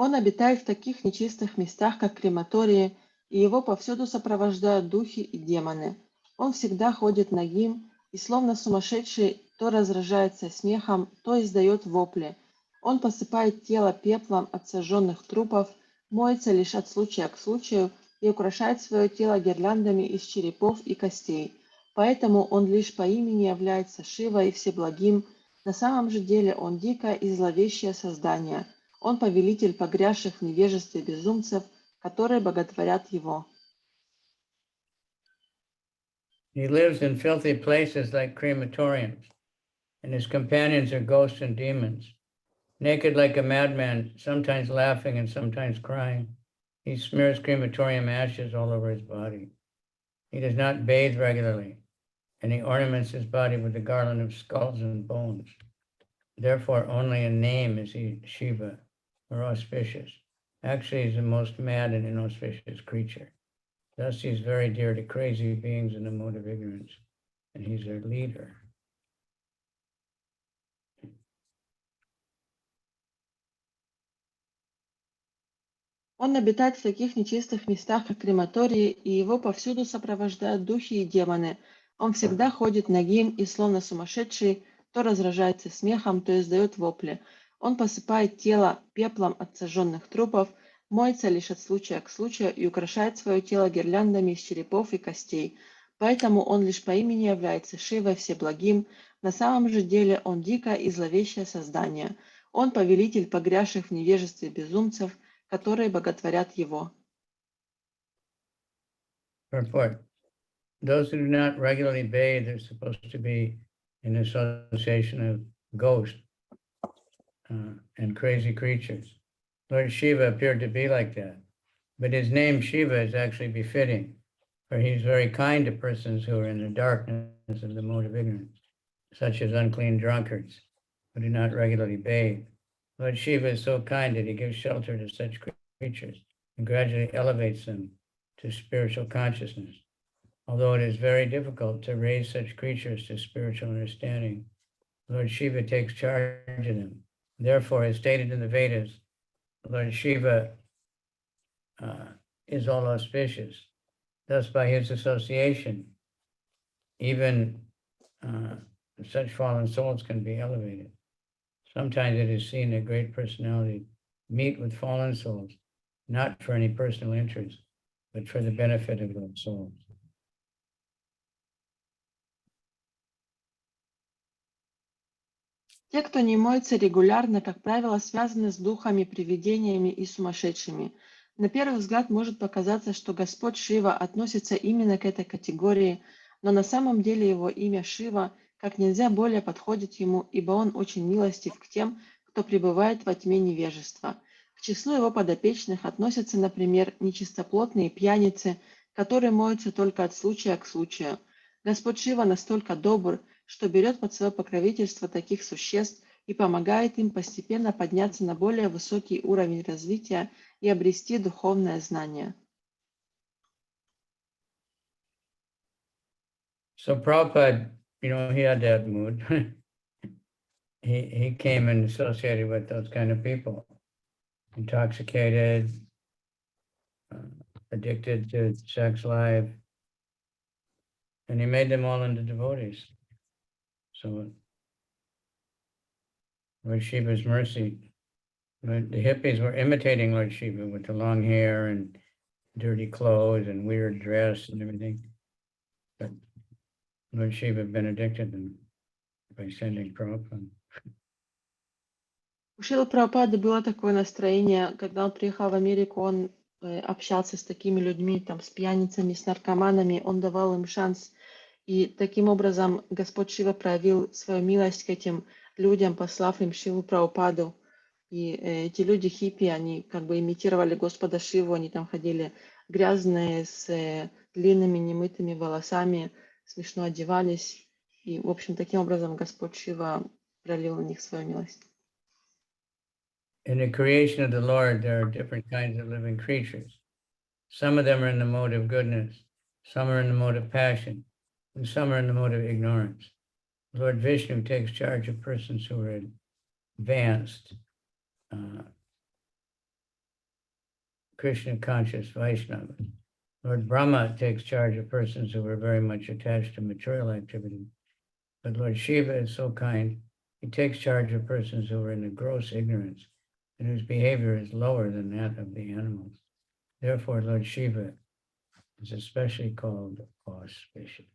B: Он обитает в таких нечистых местах, как крематории, и его повсюду сопровождают духи и демоны. Он всегда ходит нагим и, словно сумасшедший, то разражается смехом, то издает вопли. Он посыпает тело пеплом от сожженных трупов, моется лишь от случая к случаю и украшает свое тело гирляндами из черепов и костей. Поэтому он лишь по имени является Шивой Всеблагим. На самом же деле он дикое и зловещее создание. Он повелитель погрязших в невежестве безумцев, которые боготворят его.
A: He lives in filthy places like crematoriums, and his companions are ghosts and demons. Naked like a madman, sometimes laughing and sometimes crying, he smears crematorium ashes all over his body. He does not bathe regularly, and he ornaments his body with a garland of skulls and bones. Therefore, only in name is he Shiva, or auspicious. Actually, he's the most mad and inauspicious creature. Thus, he's very dear to crazy beings in the mode of ignorance, and he's their leader.
B: Он обитает в таких нечистых местах, как крематории, и его повсюду сопровождают духи и демоны. Он всегда ходит нагим и, словно сумасшедший, то разражается смехом, то издает вопли. Он посыпает тело пеплом от сожженных трупов, моется лишь от случая к случаю и украшает свое тело гирляндами из черепов и костей. Поэтому он лишь по имени является Шивой Всеблагим. На самом же деле он дикое и зловещее создание. Он повелитель погрязших в невежестве безумцев, которые боготворят его.
A: Purport. Those who do not regularly bathe are supposed to be in association of ghosts and crazy creatures. Lord Shiva appeared to be like that, but his name Shiva is actually befitting, for he's very kind to persons who are in the darkness of the mode of ignorance, such as unclean drunkards who do not regularly bathe. Lord Shiva is so kind that he gives shelter to such creatures and gradually elevates them to spiritual consciousness. Although it is very difficult to raise such creatures to spiritual understanding, Lord Shiva takes charge of them. Therefore, as stated in the Vedas, Lord Shiva is all auspicious. Thus, by his association, even such fallen souls can be elevated. Sometimes it is seen that great personalities meet with fallen souls, not for any personal interest, but for the benefit of those souls.
B: Те, кто не моется регулярно, как правило, связаны с духами, привидениями и сумасшедшими. На первый взгляд может показаться, что Господь Шива относится именно к этой категории, но на самом деле его имя Шива как нельзя более подходит ему, ибо он очень милостив к тем, кто пребывает во тьме невежества. К числу его подопечных относятся, например, нечистоплотные пьяницы, которые моются только от случая к случаю. Господь Шива настолько добр, что берет под свое покровительство таких существ и помогает им постепенно подняться на более высокий уровень развития и обрести духовное знание.
A: So Prabhupada, he had that mood. he came and associated with those kind of people, intoxicated, addicted to sex life, and he made them all into devotees. So Lord Shiva's mercy, the hippies were imitating Lord Shiva with the long hair and dirty clothes and weird dress and everything. But Lord Shiva benedicted them by sending Prabhupada.
B: У Шрилы Прабхупады было такое настроение, когда он приехал в Америку, он общался с такими людьми, там, с пьяницами, с наркоманами, он давал им шанс. И таким образом Господь Шива проявил свою милость к этим людям, послав им Шилу Прабхупаду. И эти люди хиппи, они как бы имитировали Господа Шиву, они там ходили грязные, с длинными немытыми волосами, смешно одевались. И, в общем, таким образом Господь Шива пролил на них свою милость.
A: In the creation of the Lord, there are different kinds of living creatures. Some of them are in the mode of goodness, some are in the mode of passion, and some are in the mode of ignorance. Lord Vishnu takes charge of persons who are advanced Krishna conscious Vaishnavas. Lord Brahma takes charge of persons who are very much attached to material activity. But Lord Shiva is so kind, he takes charge of persons who are in a gross ignorance and whose behavior is lower than that of the animals. Therefore, Lord Shiva is especially called auspicious.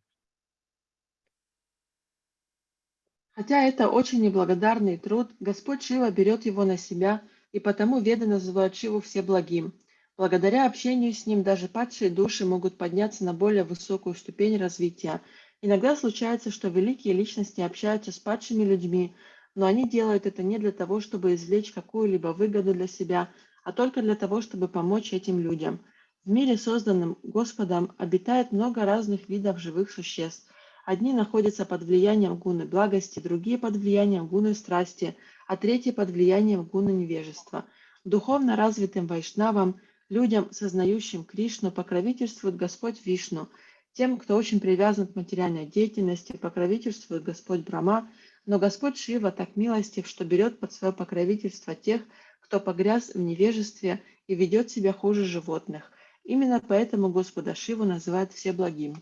B: Хотя это очень неблагодарный труд, Господь Шива берет его на себя, и потому веды называют Шиву всеблагим. Благодаря общению с ним даже падшие души могут подняться на более высокую ступень развития. Иногда случается, что великие личности общаются с падшими людьми, но они делают это не для того, чтобы извлечь какую-либо выгоду для себя, а только для того, чтобы помочь этим людям. В мире, созданном Господом, обитает много разных видов живых существ. Одни находятся под влиянием гуны благости, другие под влиянием гуны страсти, а третьи под влиянием гуны невежества. Духовно развитым вайшнавам, людям, сознающим Кришну, покровительствует Господь Вишну. Тем, кто очень привязан к материальной деятельности, покровительствует Господь Брахма, но Господь Шива так милостив, что берет под свое покровительство тех, кто погряз в невежестве и ведет себя хуже животных. Именно поэтому Господа Шиву называют всеблагим.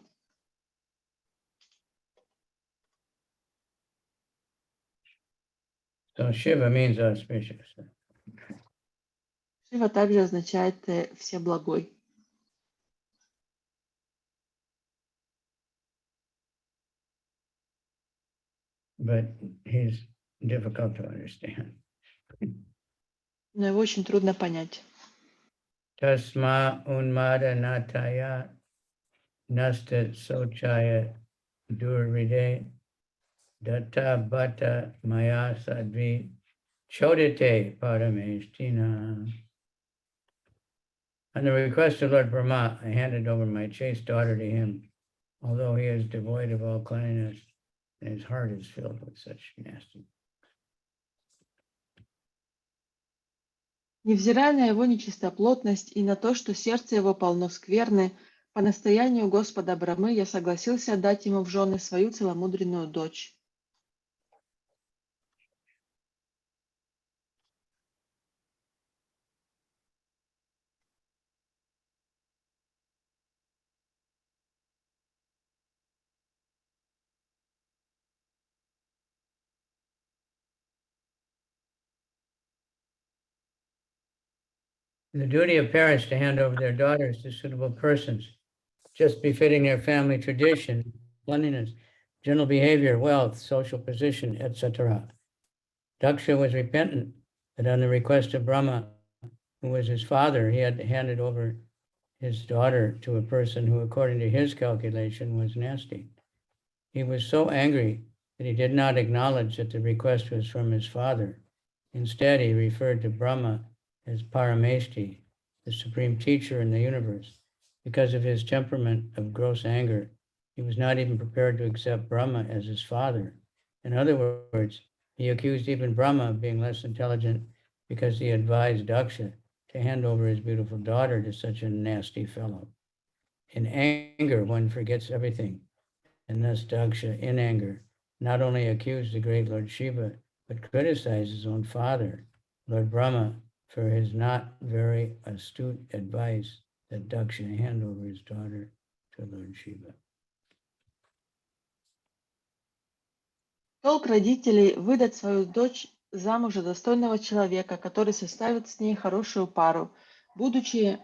A: So Shiva means auspicious.
B: Шива также означает «всеблагой».
A: But he's difficult to understand.
B: Но его очень трудно понять.
A: Tasma unmada nataya nasta sochaya durvide datta bhatta maya sadvi chodite parameshtina. On the request of Lord Brahma, I handed over my chaste daughter to him, although he is devoid of all cleanliness, and his heart is filled with such nasty.
B: Невзирая на его нечистоплотность и на то, что сердце его полно скверны, по настоянию Господа Брамы я согласился отдать ему в жены свою целомудренную дочь.
A: The duty of parents to hand over their daughters to suitable persons, just befitting their family tradition, cleanliness, general behavior, wealth, social position, etc. Daksha was repentant that on the request of Brahma, who was his father, he had handed over his daughter to a person who, according to his calculation, was nasty. He was so angry that he did not acknowledge that the request was from his father. Instead, he referred to Brahma as Parameshti, the supreme teacher in the universe. Because of his temperament of gross anger, he was not even prepared to accept Brahma as his father. In other words, he accused even Brahma of being less intelligent because he advised Daksha to hand over his beautiful daughter to such a nasty fellow. In anger, one forgets everything, and thus Daksha, in anger, not only accused the great Lord Shiva, but criticized his own father, Lord Brahma, for his not very astute advice that Daksha hand over his daughter to Lord Shiva.
B: Долг родителей выдать свою дочь замуж за достойного человека, который составит с ней хорошую пару. Будущие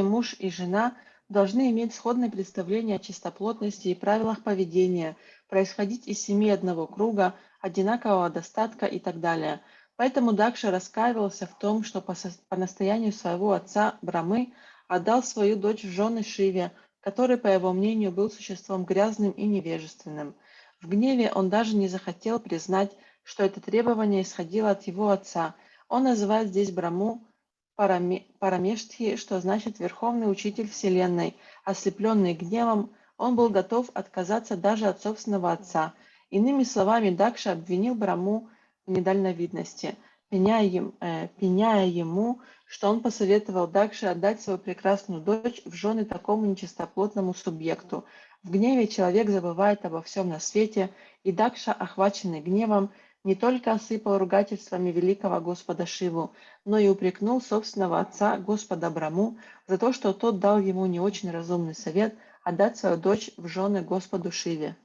B: муж и жена должны иметь сходное представление о чистоплотности и правилах поведения, происходить из семьи одного круга, одинакового достатка и так далее. Поэтому Дакша раскаивался в том, что по настоянию своего отца Брамы отдал свою дочь в жены Шиве, который, по его мнению, был существом грязным и невежественным. В гневе он даже не захотел признать, что это требование исходило от его отца. Он называет здесь Браму Парамештхи, что значит «верховный учитель Вселенной». Ослепленный гневом, он был готов отказаться даже от собственного отца. Иными словами, Дакша обвинил Браму в недальновидности, пеняя ему, что он посоветовал Дакше отдать свою прекрасную дочь в жены такому нечистоплотному субъекту. В гневе человек забывает обо всем на свете, и Дакша, охваченный гневом, не только осыпал ругательствами великого Господа Шиву, но и упрекнул собственного отца, Господа Браму, за то, что тот дал ему не очень разумный совет отдать свою дочь в жены Господу Шиве.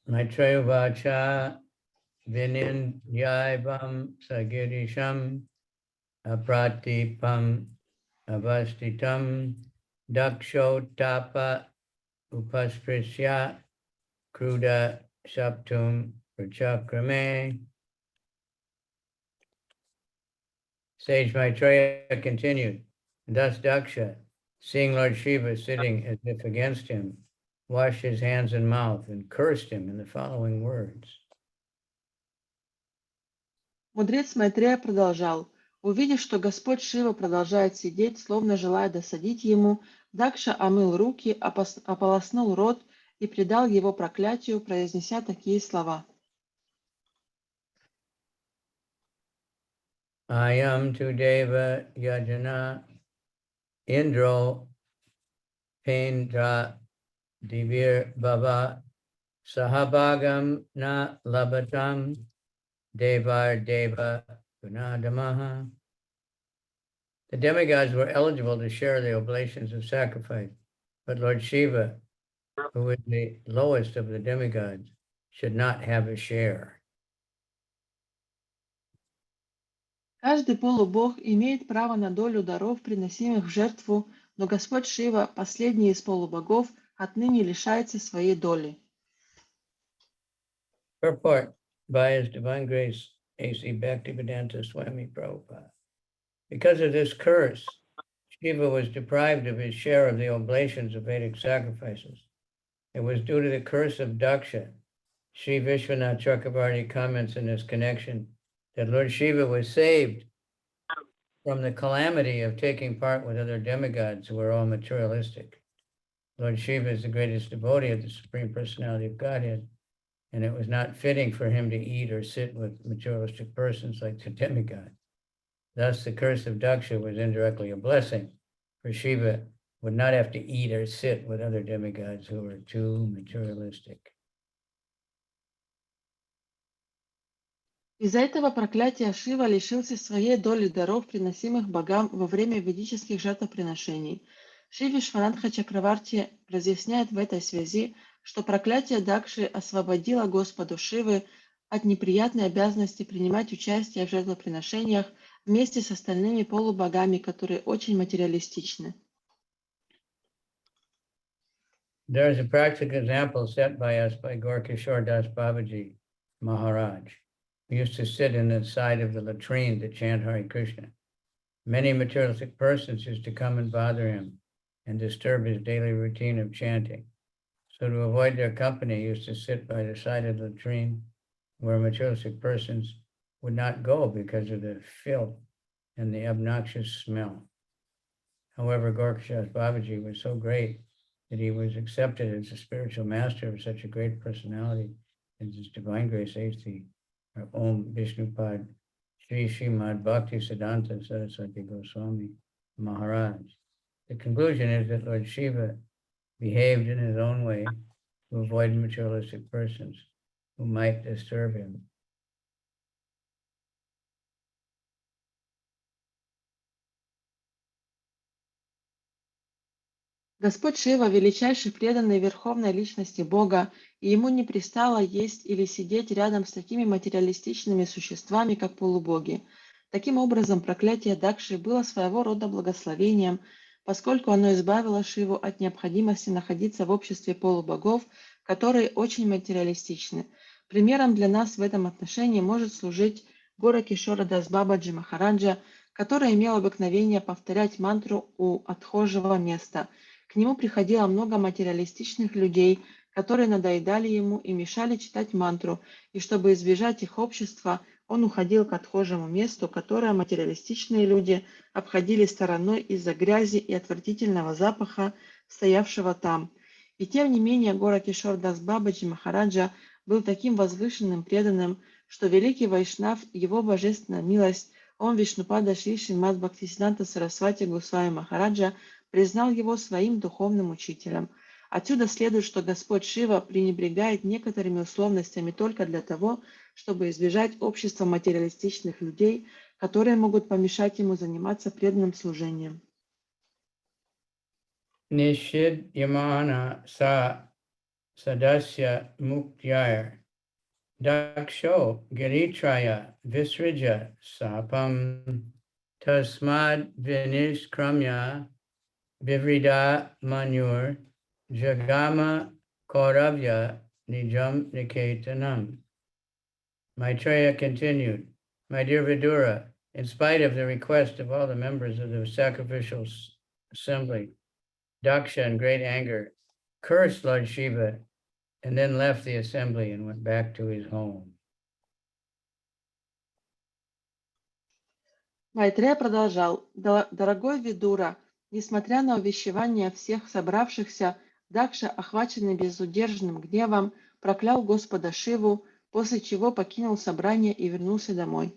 A: Maitreya Vinindyavam Sagirisham Apratipam Avastitam Daksho Tapa Upasprisya Kruda Saptum Prachakrame. Sage Maitreya continued, thus Daksha, seeing Lord Shiva sitting as if against him, washed his hands and mouth and cursed him in the following words.
B: Мудрец Майтрея продолжал. Увидев, что Господь Шива продолжает сидеть, словно желая досадить ему, Дакша омыл руки, ополоснул рот и предал его проклятию, произнеся такие слова.
A: Ayam tu deva yajana indro pendra divir bhava sahabhagam na labatam devar deva gunadamaha. The demigods were eligible to share the oblations of sacrifice, but Lord Shiva, who is the lowest of the demigods, should not have a share.
B: Каждый полубог имеет право на долю даров, приносимых в жертву, но Господь Шива, последний из полубогов, отныне лишается своей доли.
A: Purport by His Divine Grace A.C. Bhaktivedanta Swami Prabhupada. Because of this curse, Shiva was deprived of his share of the oblations of Vedic sacrifices. It was due to the curse of Daksha. Sri Vishwanath Chakravarti comments in this connection that Lord Shiva was saved from the calamity of taking part with other demigods who were all materialistic. Lord Shiva is the greatest devotee of the Supreme Personality of Godhead, and it was not fitting for him to eat or sit with materialistic persons like the demigods. Thus, the curse of Daksha was indirectly a blessing, for Shiva would not have to eat or sit with other demigods who were too materialistic.
B: Из-за этого проклятия Шива лишился своей доли даров, приносимых богам во время ведических жертвоприношений. Шри Вишванатха Чакраварти разъясняет в этой связи, что проклятие Дакши освободило Господу Шивы от неприятной обязанности принимать участие в жертвоприношениях вместе с остальными полубогами, которые очень материалистичны.
A: There is a practical example set by us by Gorkishore Das Babaji Maharaj, who used to sit in the side of the latrine to chant Hare Krishna. Many materialistic persons used to come and bother him and disturb his daily routine of chanting. So to avoid their company, he used to sit by the side of the latrine where materialistic persons would not go because of the filth and the obnoxious smell. However, Gorkishore Das Babaji was so great that he was accepted as a spiritual master of such a great personality as His Divine Grace A.C. Om Vishnupad Sri Srimad Bhakti Siddhanta Saraswati Goswami Maharaj. The conclusion is that Lord Shiva behaved in his own way to avoid materialistic persons who might disturb him.
B: Господь Шива – величайший преданный верховной личности Бога, и ему не пристало есть или сидеть рядом с такими материалистичными существами, как полубоги. Таким образом, проклятие Дакши было своего рода благословением, поскольку оно избавило Шиву от необходимости находиться в обществе полубогов, которые очень материалистичны. Примером для нас в этом отношении может служить Горакишора Дас Бабаджи Махараджа, который имел обыкновение повторять мантру у отхожего места. К нему приходило много материалистичных людей, которые надоедали ему и мешали читать мантру, и чтобы избежать их общества, он уходил к отхожему месту, которое материалистичные люди обходили стороной из-за грязи и отвратительного запаха, стоявшего там. И тем не менее Горакишор Дас Бабаджи Махараджа был таким возвышенным преданным, что великий Вайшнав, его божественная милость, Ом Вишнупада Шри Шримад Бхактисиданта Сарасвати Госвами Махараджа, признал его своим духовным учителем. Отсюда следует, что Господь Шива пренебрегает некоторыми условностями только для того, чтобы избежать общества материалистичных людей, которые могут помешать ему заниматься преданным служением.
A: Nishid Yamana Sa Sadasya Muktyar Daksho Giritraya Visrija Sapam Tasmad Vinishkramya Vivrida Manur Jagama Kauravya Nijam Niketanam. Maitreya continued, "My dear Vidura, in spite of the request of all the members of the sacrificial assembly, Daksha, in great anger, cursed Lord Shiva and then left the assembly and went back to his home."
B: Майтрея продолжал: «Дорогой Видура, несмотря на увещевания всех собравшихся, Дакша, охваченный безудержным гневом, проклял Господа Шиву, после чего покинул собрание и вернулся домой.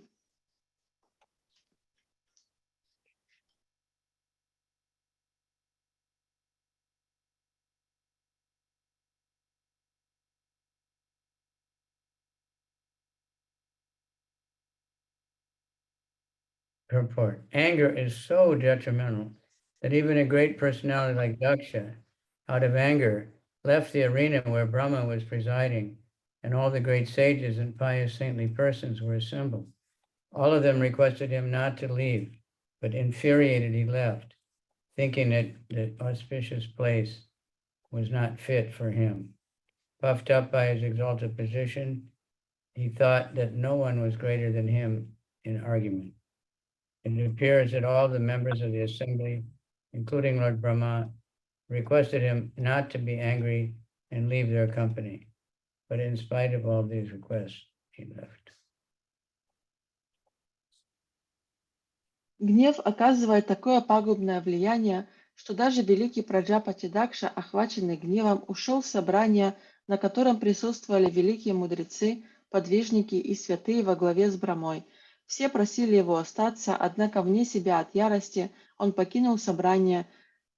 A: Purport. Anger is so detrimental that even a great personality like Daksha, out of anger, left the arena where Brahma was presiding, and all the great sages and pious saintly persons were assembled. All of them requested him not to leave, but infuriated he left, thinking that the auspicious place was not fit for him. Puffed up by his exalted position, he thought that no one was greater than him in argument. It appears that all the members of the assembly, including Lord Brahma, requested him not to be angry and leave their company. But in spite of all these requests, he left.
B: Гнев оказывает такое пагубное влияние, что даже великий Праджапати Дакша, охваченный гневом, ушел с собрания, на котором присутствовали великие мудрецы, подвижники и святые во главе с Брамой. Все просили его остаться, однако вне себя от ярости он покинул собрание,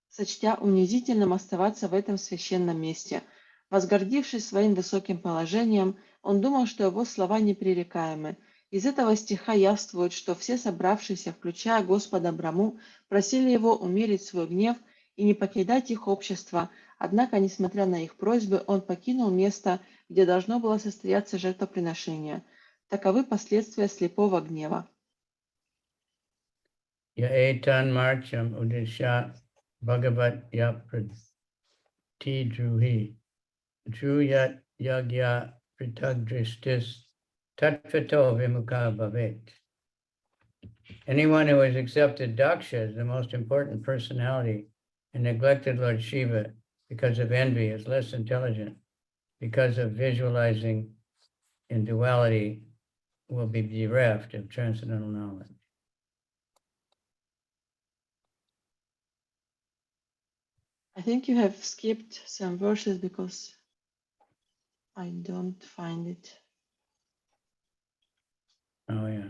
B: сочтя унизительным оставаться в этом священном месте. Возгордившись своим высоким положением, он думал, что его слова непререкаемы. Из этого стиха явствует, что все собравшиеся, включая Господа Браму, просили его умерить свой гнев и не покидать их общество, однако, несмотря на их просьбы, он покинул место, где должно было состояться жертвоприношение. Таковы последствия слепого гнева.
A: Yaetan marcham udisha bhagavat yaprati druhi druyat yagya pritagdristis tatvato vimukha bhavet. Anyone who has accepted Daksha as the most important personality and neglected Lord Shiva because of envy is less intelligent, because of visualizing in duality will be bereft of transcendental knowledge.
B: I think you have skipped some verses because I don't find it.
A: Oh, yeah.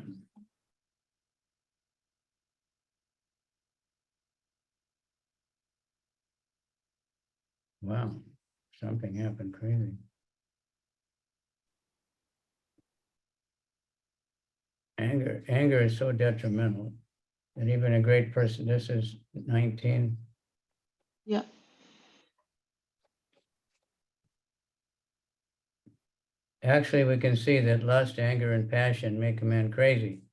A: Wow, something happened crazy. Anger is so detrimental that even a great person, this is 19.
B: Yeah.
A: Actually, we can see that lust, anger, and passion make a man crazy,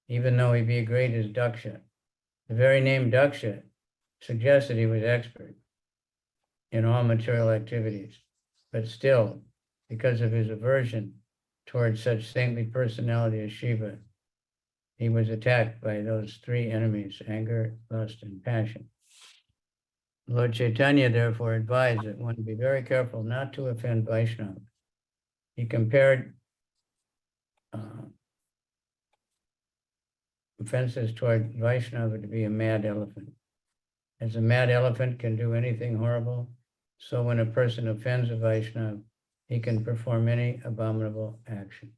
A: even though he be great as Daksha. The very name Daksha suggests that he was expert in all material activities, but still, because of his aversion towards such saintly personality as Shiva, he was attacked by those three enemies, anger, lust, and passion. Lord Chaitanya therefore advised that one be very careful not to offend Vaishnava. He compared offenses toward Vaishnava to be a mad elephant. As a mad elephant can do anything horrible, so when a person offends a Vaishnava, he can perform any abominable action.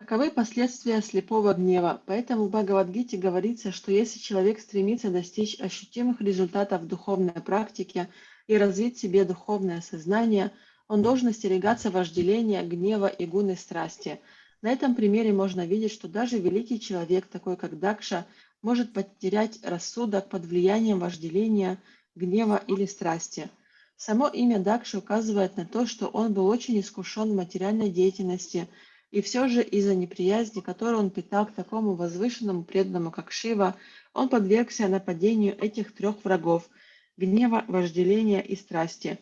B: Таковы последствия слепого гнева. Поэтому в Бхагавад-гите говорится, что если человек стремится достичь ощутимых результатов в духовной практике и развить в себе духовное сознание, он должен остерегаться вожделения, гнева и гуны страсти. На этом примере можно видеть, что даже великий человек, такой как Дакша, может потерять рассудок под влиянием вожделения, гнева или страсти. Само имя Дакши указывает на то, что он был очень искушен в материальной деятельности, и все же из-за неприязни, которую он питал к такому возвышенному преданному, как Шива, он подвергся нападению этих трех врагов – гнева, вожделения и страсти.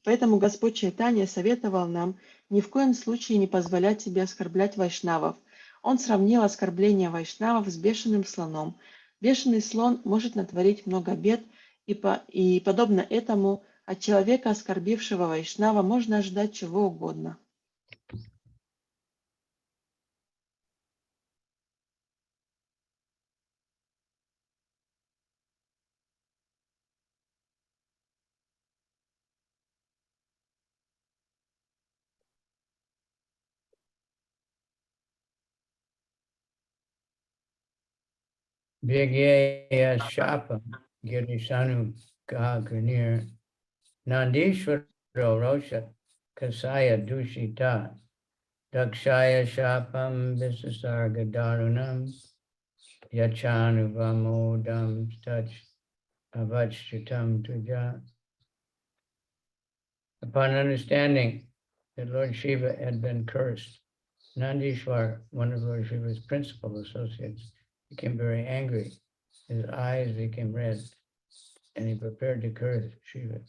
B: Поэтому Господь Чайтанья советовал нам ни в коем случае не позволять себе оскорблять вайшнавов. Он сравнил оскорбление вайшнавов с бешеным слоном. Бешеный слон может натворить много бед, и подобно этому от человека, оскорбившего вайшнава, можно ожидать чего угодно.
A: Vigyeya Shapa Girishanu Kahakunir Nandishvaro Rosha Kasaya Dushita Dakshaya Shapam Visasarga Darunam Yachanuvamodam Stach Avachchutam Tuja. Upon understanding that Lord Shiva had been cursed, Nandishwar, one of Lord Shiva's principal associates, became very angry. His eyes became red, and he prepared to curse Shiva.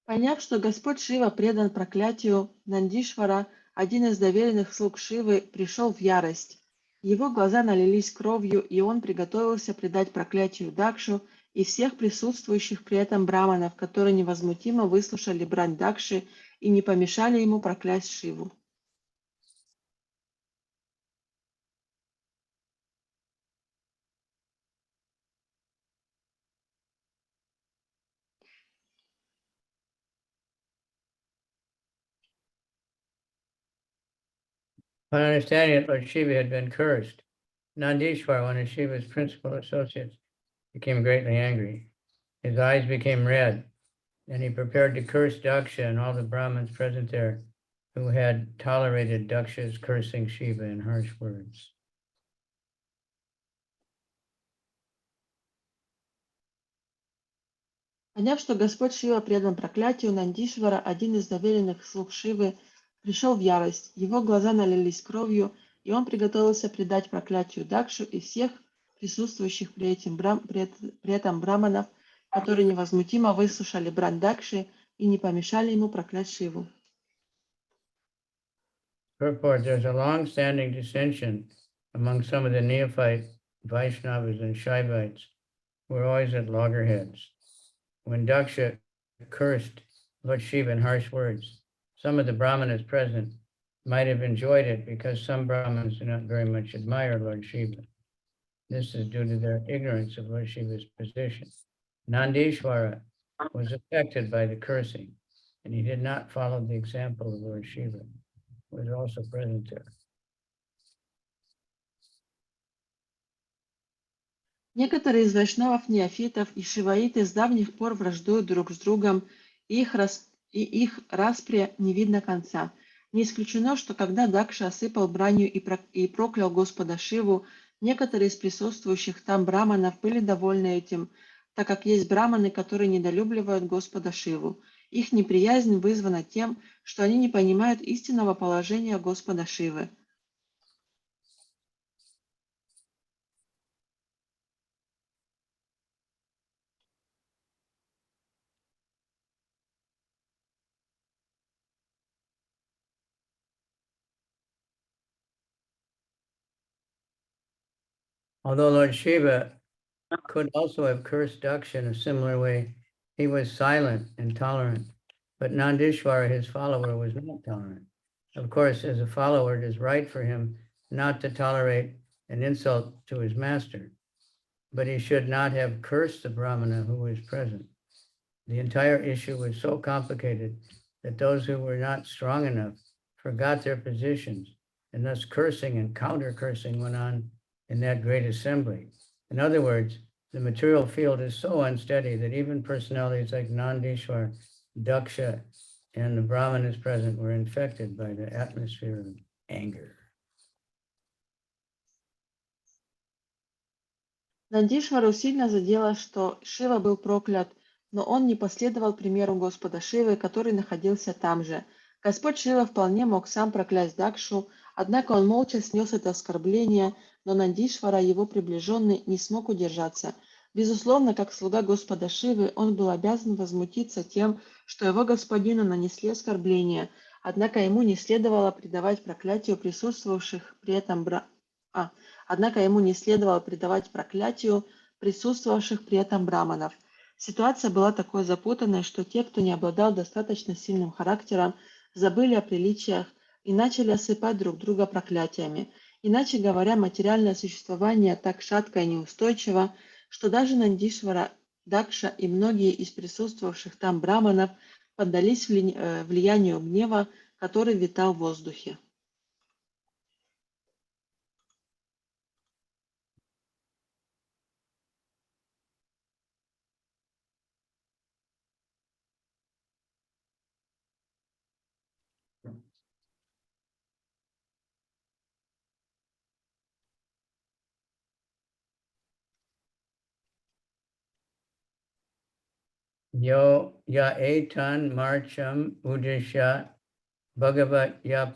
B: Поняв, что Господь Шива предан проклятию, Нандишвара, один из доверенных слуг Шивы, пришел в ярость. Его глаза налились кровью, и он приготовился предать проклятию Дакшу и всех присутствующих при этом браманов, которые невозмутимо выслушали брань Дакши и не помешали ему проклясть Шиву.
A: Upon understanding that Lord Shiva had been cursed, Nandishwar, one of Shiva's principal associates, became greatly angry. His eyes became red, and he prepared to curse Daksha and all the Brahmins present there who had tolerated Daksha's cursing Shiva in harsh words.
B: Поняв, что Господь Шива предан проклятию, Нандишвара, один из доверенных слуг Шивы, пришел в ярость. Его глаза налились кровью, и он приготовился предать проклятию Дакшу и всех присутствующих при этом браманов, которые невозмутимо выслушали брань Дакши и не помешали ему проклясть Шиву.
A: Purport: there's a long-standing dissension among some of the neophyte Vaishnavas and Shaivites who are always at loggerheads. When Daksha cursed Lord Shiva in harsh words, some of the Brahmanas present might have enjoyed it because some Brahmanas do not very much admire Lord Shiva. This is due to their ignorance of Lord Shiva's position. Nandishwara was affected by the cursing, and he did not follow the example of Lord Shiva, who was also present there.
B: Некоторые из вайшнавов, неофитов и шиваиты с давних пор враждуют друг с другом, и их распре не видно конца. Не исключено, что когда Дакша осыпал бранью и проклял Господа Шиву, некоторые из присутствующих там браманов были довольны этим, так как есть браманы, которые недолюбливают Господа Шиву. Их неприязнь вызвана тем, что они не понимают истинного положения Господа Шивы.
A: Although Lord Shiva could also have cursed Daksha in a similar way, he was silent and tolerant, but Nandishwara, his follower, was not tolerant. Of course, as a follower, it is right for him not to tolerate an insult to his master, but he should not have cursed the Brahmana who was present. The entire issue was so complicated that those who were not strong enough forgot their positions, and thus cursing and counter-cursing went on in that great assembly. In other words, the material field is so unsteady that even personalities like Nandishwar, Daksha, and the Brahmanas present were infected by the atmosphere of anger.
B: Нандишвару сильно задело, что Шива был проклят, но он не последовал примеру Господа Шивы, который находился там же. Господь Шива вполне мог сам проклясть Дакшу, однако он молча снес это оскорбление, но Нандишвара, его приближенный, не смог удержаться. Безусловно, как слуга Господа Шивы, он был обязан возмутиться тем, что его господину нанесли оскорбление, однако ему не следовало придавать проклятию присутствовавших при этом браманов. Ситуация была такой запутанной, что те, кто не обладал достаточно сильным характером, забыли о приличиях и начали осыпать друг друга проклятиями. Иначе говоря, материальное существование так шатко и неустойчиво, что даже Нандишвара, Дакша и многие из присутствовавших там браманов поддались влиянию гнева, который витал в воздухе.
A: Yo ya etan marcham udisha bhagavat ya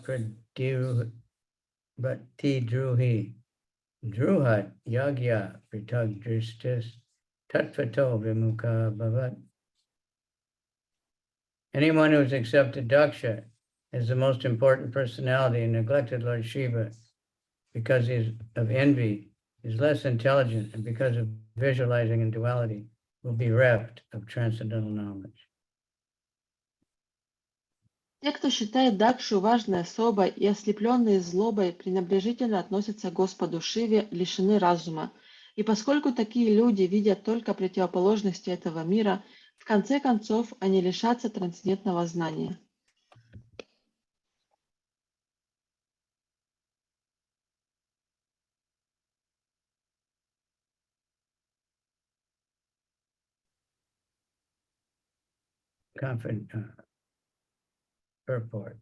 A: pradruhi druhat yagya pritag dristis tatvato vimukha bhavat. Anyone who has accepted Daksha as the most important personality and neglected Lord Shiva because he is of envy, is less intelligent, and because of visualizing in duality, will be reft of transcendental knowledge.
B: Те, кто считает Дакшу важной особой и ослепленные злобой, пренебрежительно относятся к Господу Шиве, лишены разума. И поскольку такие люди видят только противоположности этого мира, в конце концов они лишатся трансцендентного знания.
A: Purport.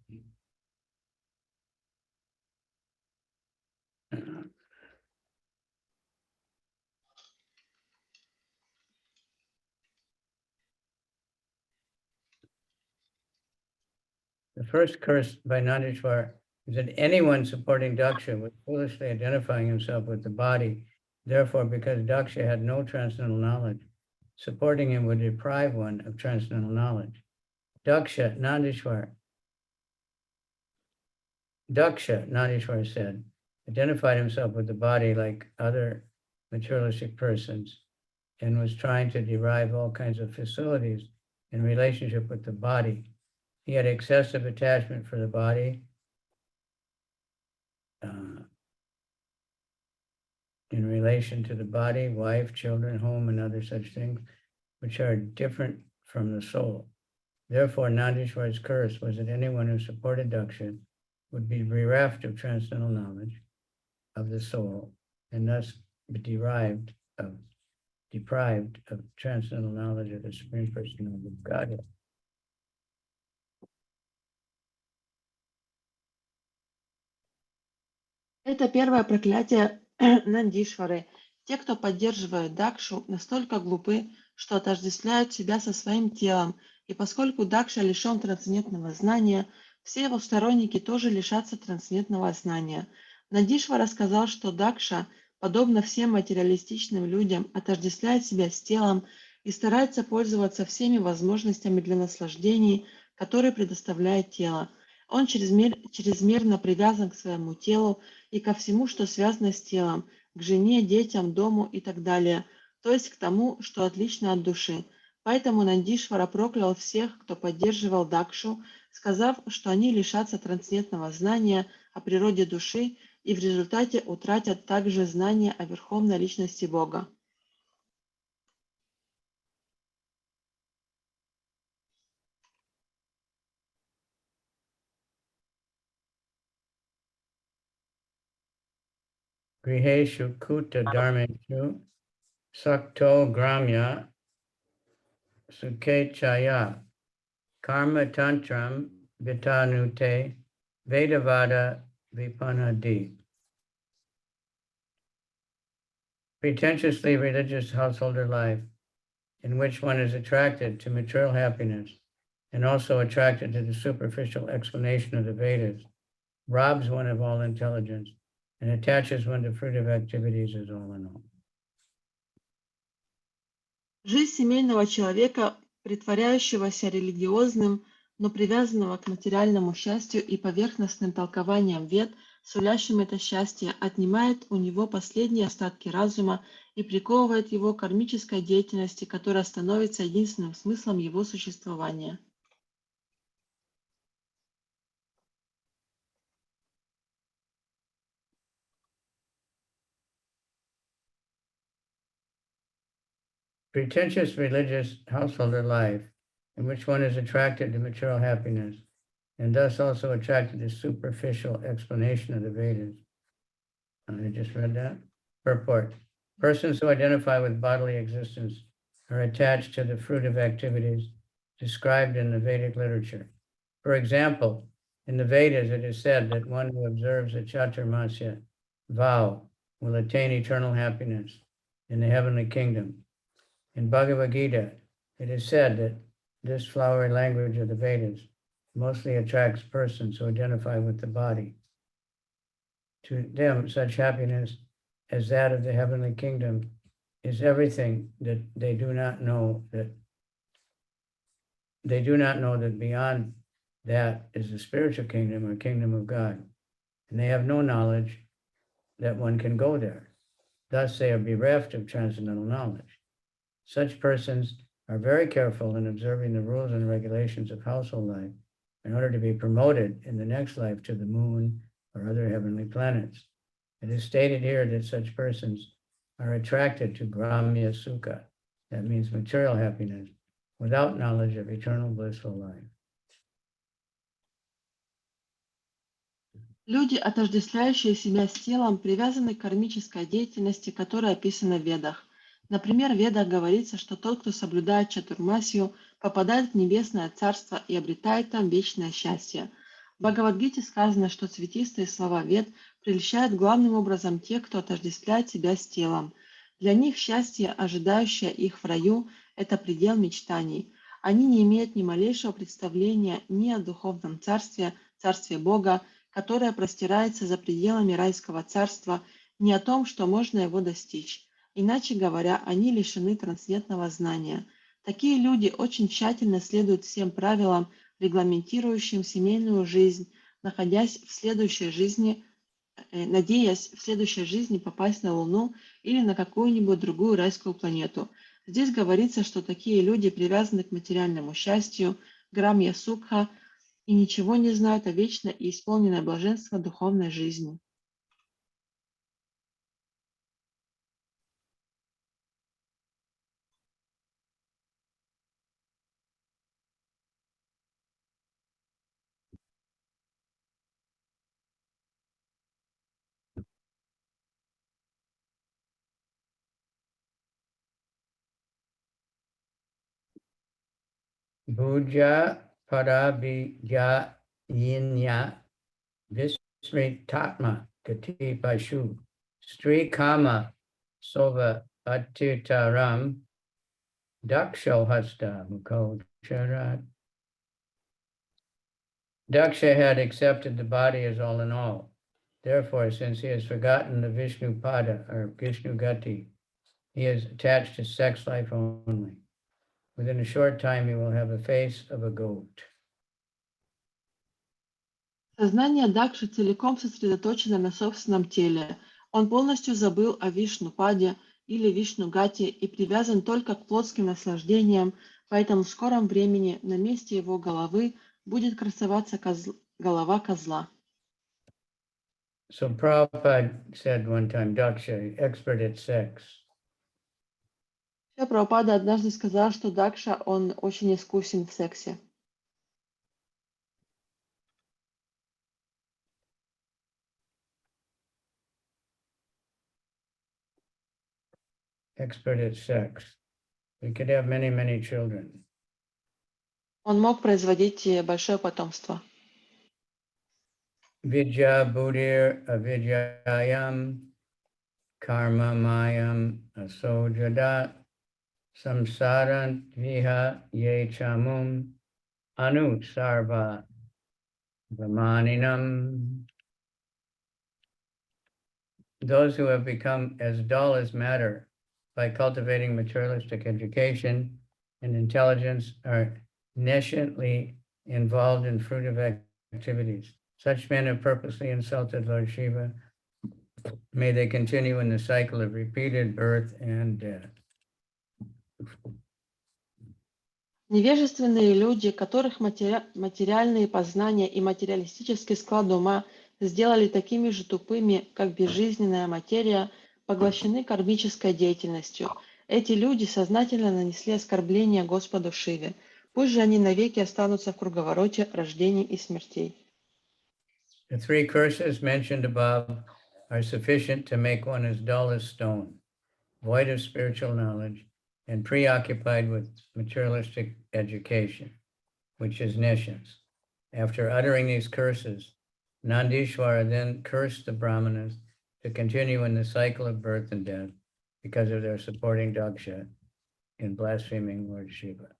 A: The first curse by Nandishwar is that anyone supporting Daksha was foolishly identifying himself with the body. Therefore, because Daksha had no transcendental knowledge, supporting him would deprive one of transcendental knowledge. Daksha, Nandishwar said, identified himself with the body like other materialistic persons and was trying to derive all kinds of facilities in relationship with the body. He had excessive attachment for the body in relation to the body, wife, children, home, and other such things, which are different from the soul. Therefore, Nandishwar's curse was that anyone who supported Daksha would be bereft of transcendental knowledge of the soul, and thus deprived of transcendental knowledge of the Supreme Personality of Godhead.
B: Это первое проклятие Нандишвары. Те, кто поддерживает Дакшу, настолько глупы, что отождествляют себя со своим телом, и поскольку Дакша лишен трансцендентного знания, все его сторонники тоже лишатся трансцендентного знания. Нандишвара сказал, что Дакша, подобно всем материалистичным людям, отождествляет себя с телом и старается пользоваться всеми возможностями для наслаждений, которые предоставляет тело. Он чрезмерно привязан к своему телу и ко всему, что связано с телом, к жене, детям, дому и так далее, то есть к тому, что отлично от души. Поэтому Нандишвара проклял всех, кто поддерживал Дакшу, сказав, что они лишатся трансцендентного знания о природе души и в результате утратят также знание о Верховной Личности Бога.
A: griheshu kuta dharmeshu sakto gramya sukechaya karma tantram vitanute vedavada vipanadi. Pretentiously religious householder life, in which one is attracted to material happiness and also attracted to the superficial explanation of the Vedas, robs one of all intelligence and attaches one to fruitive activities as all in all.
B: Жизнь семейного человека, притворяющегося религиозным, но привязанного к материальному счастью и поверхностным толкованиям вед, сулящим это счастье, отнимает у него последние остатки разума и приковывает его к кармической деятельности, которая становится единственным смыслом его существования.
A: Pretentious religious householder life, in which one is attracted to material happiness and thus also attracted to superficial explanation of the Vedas. I just read that. Purport. Persons who identify with bodily existence are attached to the fruitive activities described in the Vedic literature. For example, in the Vedas it is said that one who observes a Chaturmasya vow will attain eternal happiness in the heavenly kingdom. In Bhagavad Gita, it is said that this flowery language of the Vedas mostly attracts persons who identify with the body. To them, such happiness as that of the heavenly kingdom is everything that they do not know that beyond that is the spiritual kingdom or kingdom of God. And they have no knowledge that one can go there. Thus, they are bereft of transcendental knowledge. Such persons are very careful in observing the rules and regulations of household life in order to be promoted in the next life to the moon or other heavenly planets. It is stated here that such persons are attracted to gramya sukha, that means material happiness, without knowledge of eternal blissful life.
B: Люди, отождествляющие себя с телом, привязаны к кармической деятельности, которая описана в Ведах. Например, в Ведах говорится, что тот, кто соблюдает чатурмасью, попадает в небесное царство и обретает там вечное счастье. В Бхагавадгите сказано, что цветистые слова Вед прельщают главным образом тех, кто отождествляет себя с телом. Для них счастье, ожидающее их в раю, это предел мечтаний. Они не имеют ни малейшего представления ни о духовном царстве, царстве Бога, которое простирается за пределами райского царства, ни о том, что можно его достичь. Иначе говоря, они лишены трансцендентного знания. Такие люди очень тщательно следуют всем правилам, регламентирующим семейную жизнь, надеясь в следующей жизни попасть на Луну или на какую-нибудь другую райскую планету. Здесь говорится, что такие люди привязаны к материальному счастью, грамья сукха, и ничего не знают о вечной и исполненной блаженства духовной жизни.
A: Bhuja parabhya yinya visritatma gati pashu stri kama sova atitaram daksho hasta mukho charat. Daksha had accepted the body as all in all. Therefore, since he has forgotten the Vishnu pada or Vishnu gati, he is attached to sex life only. Within a short time, he will have a face of a goat.
B: Сознание Дакши целиком сосредоточено на собственном теле. Он полностью забыл о Вишну-паде или Вишну-гате и привязан только к плотским наслаждениям, поэтому в скором времени на месте его головы будет красоваться голова козла.
A: So Prabhupada said one time, Daksha, expert at sex.
B: Прабхупада однажды сказал, что Дакша, он очень искусен в сексе.
A: expert at sex. We could have many, many children.
B: Он мог производить большое потомство.
A: Vidya buddhir avidyayam karma mayam asojada samsaran viha ye chamum anu sarva brahmaninam. Those who have become as dull as matter by cultivating materialistic education and intelligence are nesciently involved in fruitive activities. Such men have purposely insulted Lord Shiva. May they continue in the cycle of repeated birth and death.
B: Невежественные люди, которых материальные познания и материалистический склад ума сделали такими же тупыми, как безжизненная материя, поглощены кармической деятельностью. Эти люди сознательно нанесли оскорбление Господу Шиве. Пусть же они навеки останутся в круговороте рождений и смертей.
A: The three curses mentioned above are sufficient to make one as dull as stone, void of spiritual knowledge, and preoccupied with materialistic education, which is nescience. After uttering these curses, Nandishvara then cursed the Brahmanas to continue in the cycle of birth and death because of their supporting Daksha in blaspheming Lord Shiva.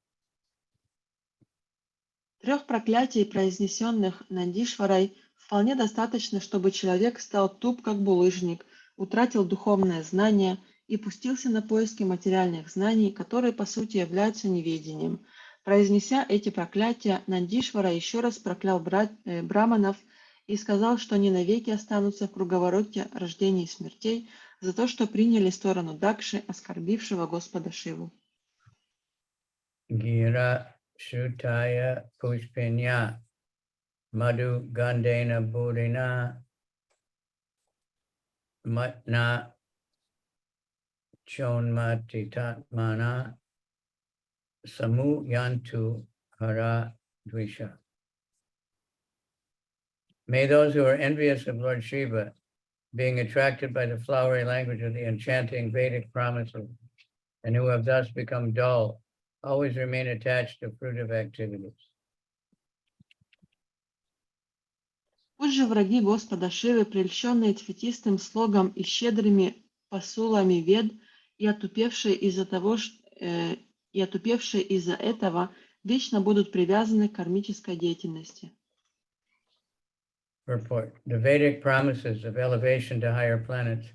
B: Трех проклятий, произнесенных Нандишварой, вполне достаточно, чтобы человек стал туп, как булыжник, утратил духовное знание и пустился на поиски материальных знаний, которые, по сути, являются неведением. Произнеся эти проклятия, Нандишвара еще раз проклял браманов и сказал, что они навеки останутся в круговороте рождений и смертей за то, что приняли сторону Дакши, оскорбившего Господа Шиву.
A: Gira Shutaya Pushpinya Madhu Gandena Budina Matna Chonmati Tatmana Samu Yantu Hara Dvisha. May those who are envious of Lord Shiva, being attracted by the flowery language of the enchanting Vedic promises, and who have thus become dull, always remain attached to fruitive activities.
B: Пусть же враги Господа Шивы, прельщенные цветистым слогом и щедрыми посулами вед, и отупевшие из-за этого, вечно будут привязаны к кармической деятельности.
A: Purport. The Vedic promises of elevation to higher planets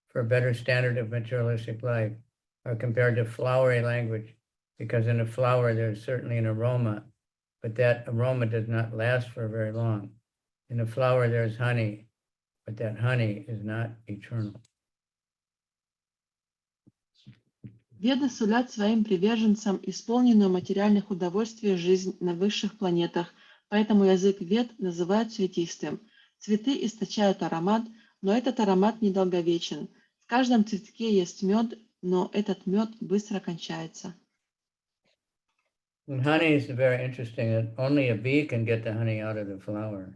A: for a better standard of materialistic life are compared to flowery language, because in a flower there's certainly an aroma, but that aroma does not last for very long. In a flower there's honey, but that honey is not eternal.
B: Веды сулят своим приверженцам исполненную материальных удовольствий жизнь на высших планетах, поэтому язык вед называют цветистым. Цветы источают аромат, но этот аромат недолговечен. В каждом цветке есть мед, но этот мед быстро кончается.
A: And honey is very interesting, that only a bee can get the honey out of the flower.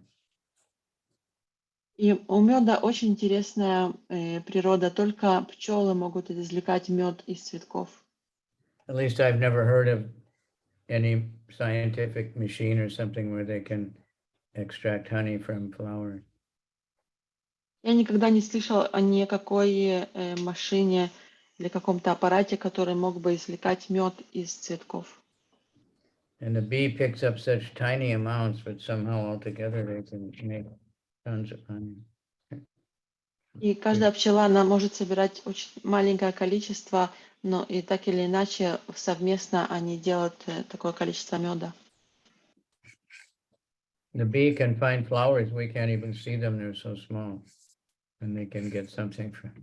B: И у меда очень интересная природа, только пчелы могут извлекать мед из цветков.
A: At least I've never heard of any scientific machine or something where they can extract honey from flowers.
B: Я никогда не слышал о никакой машине или каком-то аппарате, который мог бы извлекать мед из цветков.
A: And the bee picks up such tiny amounts, but somehow altogether they can make tons of honey.
B: И каждая пчела, она может собирать очень маленькое количество, но и так или иначе совместно они делают такое количество меда.
A: The bee can find flowers, we can't even see them, they're so small, and they can get something from.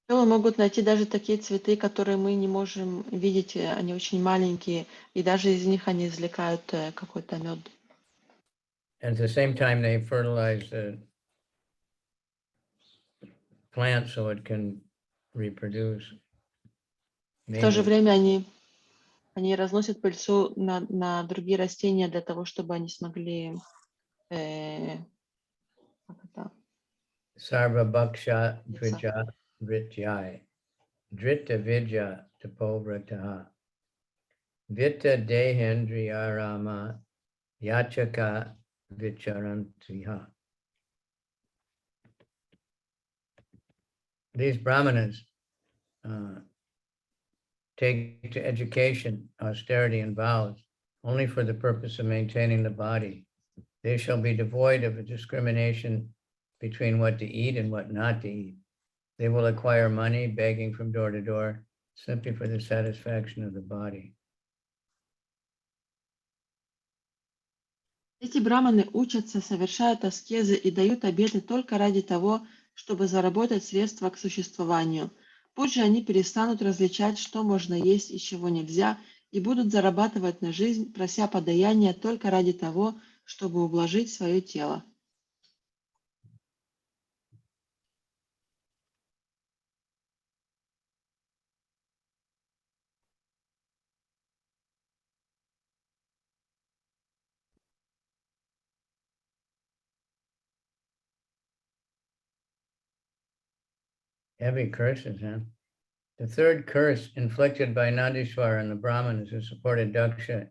B: Пчелы могут найти даже такие цветы, которые мы не можем видеть, они очень маленькие, и даже из них они извлекают какой-то мед.
A: At the same time, they fertilize the plant so it can reproduce.
B: В то же время они разносят пыльцу на другие растения для того, чтобы они смогли
A: Sarva Bhaksha Dvija Vrityai Drita Vidya Tapovrataha, Vita Dehendriyarama Yachaka Vicharantiha. These brahmanas take to education, austerity, and vows only for the purpose of maintaining the body. They shall be devoid of a discrimination between what to eat and what not to eat. They will acquire money begging from door to door simply for the satisfaction of the body.
B: Эти браманы учатся, совершают аскезы и дают обеты только ради того, чтобы заработать средства к существованию. Позже они перестанут различать, что можно есть и чего нельзя, и будут зарабатывать на жизнь, прося подаяния только ради того, чтобы ублажить свое тело.
A: Heavy curses, huh? The third curse inflicted by Nandishvara on the Brahmanas who supported Daksha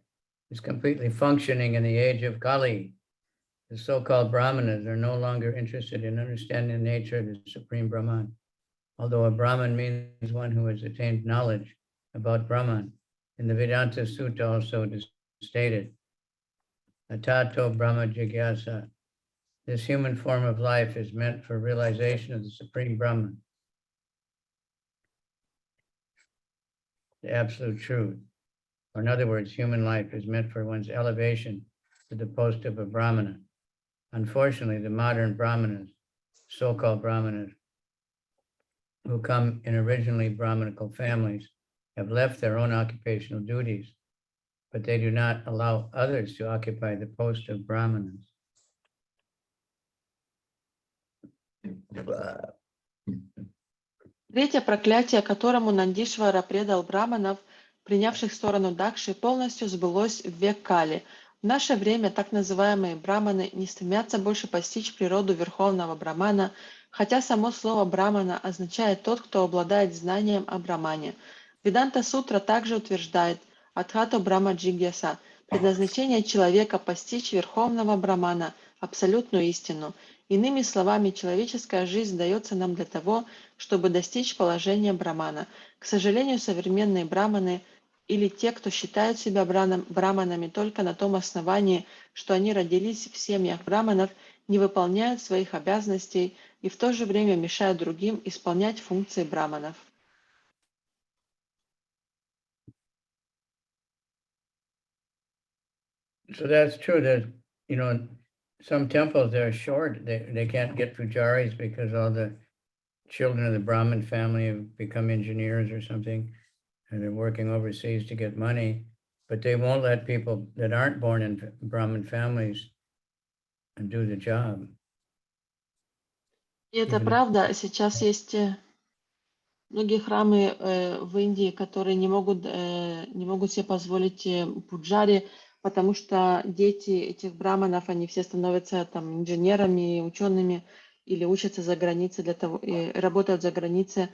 A: is completely functioning in the age of Kali. The so-called Brahmanas are no longer interested in understanding the nature of the Supreme Brahman. Although a Brahman means one who has attained knowledge about Brahman, in the Vedanta Sutta also it is stated, Atato Brahma Jigyasa. This human form of life is meant for realization of the Supreme Brahman, the absolute truth. Or in other words, human life is meant for one's elevation to the post of a Brahmana. Unfortunately, the modern Brahmanas, so-called Brahmanas, who come in originally Brahmanical families, have left their own occupational duties, but they do not allow others to occupy the post of Brahmanas.
B: Третье проклятие, которому Нандишвара предал браманов, принявших сторону Дакши, полностью сбылось в век Кали. В наше время так называемые браманы не стремятся больше постичь природу верховного брамана, хотя само слово брамана означает тот, кто обладает знанием о брамане. Веданта Сутра также утверждает Адхато Брахма Джигьяса, предназначение человека постичь верховного брамана, абсолютную истину. Иными словами, человеческая жизнь дается нам для того, чтобы достичь положения брамана. К сожалению, современные браманы или те, кто считают себя браманами только на том основании, что они родились в семьях браманов, не выполняют своих обязанностей и в то же время мешают другим исполнять функции браманов.
A: So that's true. That, you know, some temples they're short. They can't get pujaris because all the children of the Brahmin family have become engineers or something, and they're working overseas to get money. But they won't let people that aren't born in Brahmin families do the job.
B: И это правда. Сейчас есть многие храмы в Индии, которые не могут себе позволить пуджари, потому что дети этих браманов, они все становятся там инженерами, учеными или учатся за границей для того, и работают за границей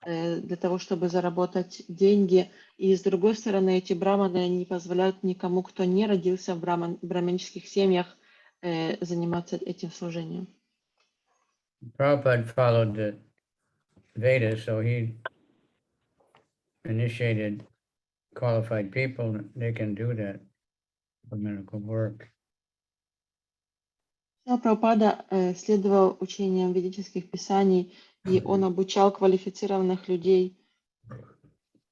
B: для того, чтобы заработать деньги. И с другой стороны, эти браманы не позволяют никому, кто не родился в браманических семьях, заниматься этим служением.
A: Prabhupada followed the Vedas, so he initiated qualified people. They can do that medical work.
B: Прабхупада следовал учениям ведических писаний, и он обучал квалифицированных людей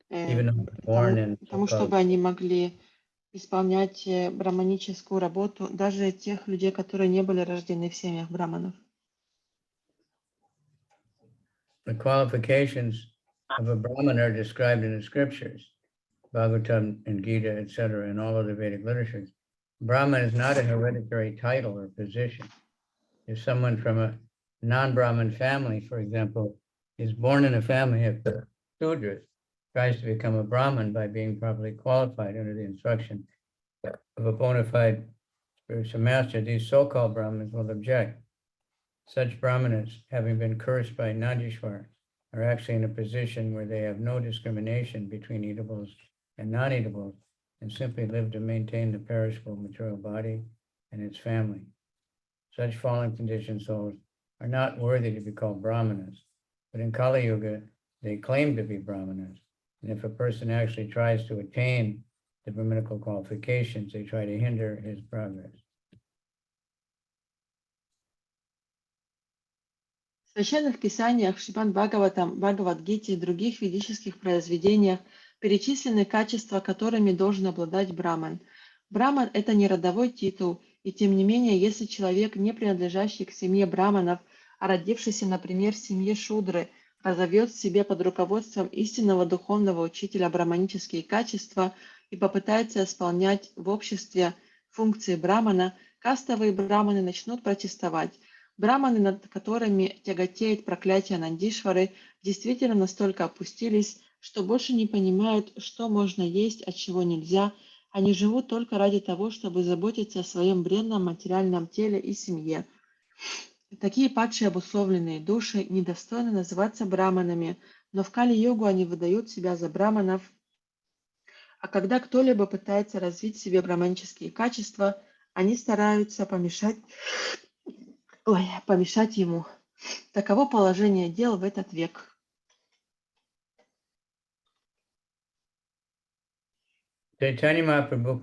B: тому, чтобы они могли исполнять браманическую работу, даже тех людей, которые не были рождены в семьях браманов.
A: The qualifications of a Brahman are described in the scriptures, Bhagavatam and Gita, etc., and all other Vedic literatures. Brahman is not a hereditary title or position. If someone from a non-Brahmin family, for example, is born in a family of Sudras, tries to become a Brahmin by being properly qualified under the instruction of a bona fide spiritual master, these so-called Brahmins will object. Such Brahmanas, having been cursed by Nandishvara, are actually in a position where they have no discrimination between eatables and non-eatables and simply live to maintain the perishable material body and its family. Such fallen conditioned souls are not worthy to be called Brahmanas, but in Kali Yuga, they claim to be Brahmanas. And if a person actually tries to attain the Brahminical qualifications, they try to hinder his progress.
B: В священных писаниях Шримад Бхагаватам, Бхагавад-гите и других ведических произведениях перечислены качества, которыми должен обладать браман. Браман – это не родовой титул, и тем не менее, если человек, не принадлежащий к семье браманов, а родившийся, например, в семье шудры, разовьет в себе под руководством истинного духовного учителя браманические качества и попытается исполнять в обществе функции брамана, кастовые браманы начнут протестовать. Браманы, над которыми тяготеет проклятие Нандишвары, действительно настолько опустились, что больше не понимают, что можно есть, а чего нельзя. Они живут только ради того, чтобы заботиться о своем бренном материальном теле и семье. Такие падшие обусловленные души недостойны называться браманами, но в Кали-йогу они выдают себя за браманов. А когда кто-либо пытается развить в себе браманические качества, они стараются помешать ему. Таково положение дел в этот век.
A: Chaitanya Mahaprabhu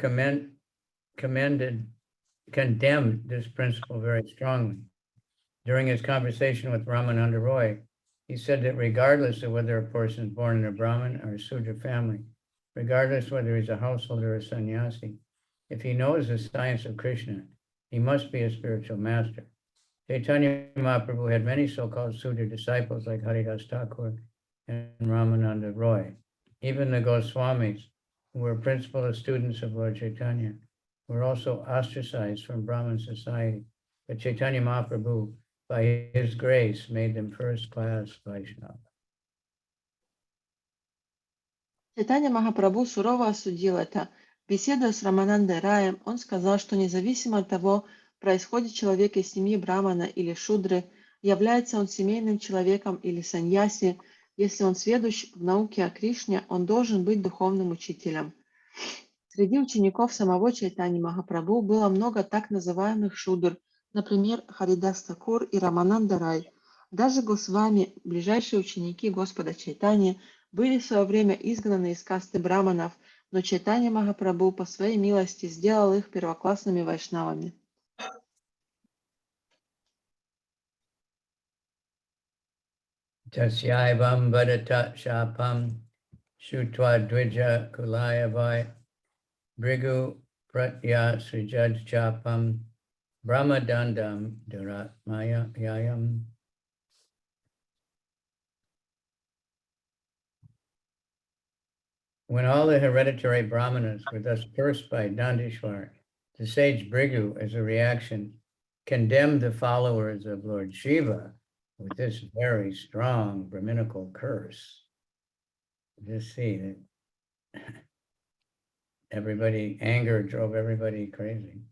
A: condemned this principle very strongly. During his conversation with Ramananda Roy, he said that regardless of whether a person is born in a Brahmin or a Sudra family, regardless whether he's a householder or a sannyasi, if he knows the science of Krishna, he must be a spiritual master. Chaitanya Mahaprabhu had many so-called Sudra disciples like Haridas Thakur and Ramananda Roy. Even the Goswamis, who were principal students of Lord Chaitanya, were also ostracized from Brahmin society. But Chaitanya Mahaprabhu, by his grace, made them first-class Vaishnava.
B: Чайтанья Махапрабху сурово осудил это. Беседуя с Раманандой Раем, он сказал, что независимо от того, происходит человек из семьи Брамана или Шудры, является он семейным человеком или саньяси, если он сведущ в науке о Кришне, он должен быть духовным учителем. Среди учеников самого Чайтаньи Махапрабху было много так называемых шудр, например, Харидас Такур и Рамананда Рай. Даже Госвами, ближайшие ученики Господа Чайтаньи, были в свое время изгнаны из касты браманов, но Чайтанья Махапрабху по своей милости сделал их первоклассными вайшнавами.
A: Tasyaivam vadata shapam shutva dvija kulayavai brigu pratya srijaj chapam brahmadandam duratmayayam. When all the hereditary brahmanas were thus cursed by Dandishwar, the sage Brigu, as a reaction, condemned the followers of Lord Shiva with this very strong Brahminical curse. Just see that anger drove everybody crazy.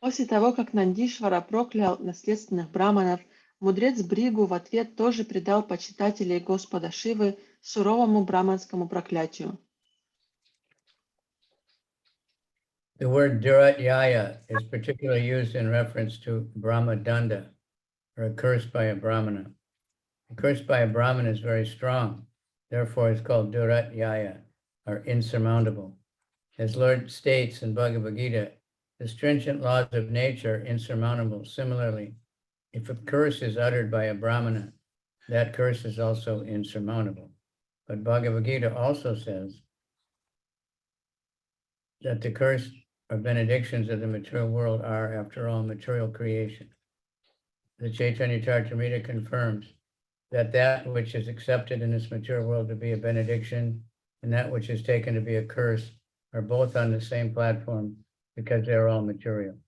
B: После того, как Нандишвара проклял наследственных браманов, мудрец Бригу в ответ тоже предал почитателей Господа Шивы суровому браманскому проклятию.
A: The word Duratyaya is particularly used in reference to Brahmadanda, or a curse by a Brahmana. A curse by a Brahmana is very strong, therefore it's called Duratyaya, or insurmountable. As Lord states in Bhagavad Gita, the stringent laws of nature are insurmountable. Similarly, if a curse is uttered by a Brahmana, that curse is also insurmountable. But Bhagavad Gita also says that the curse or benedictions of the material world are, after all, material creation. The Chaitanya Charitamrita confirms that that which is accepted in this material world to be a benediction and that which is taken to be a curse are both on the same platform because they're all material.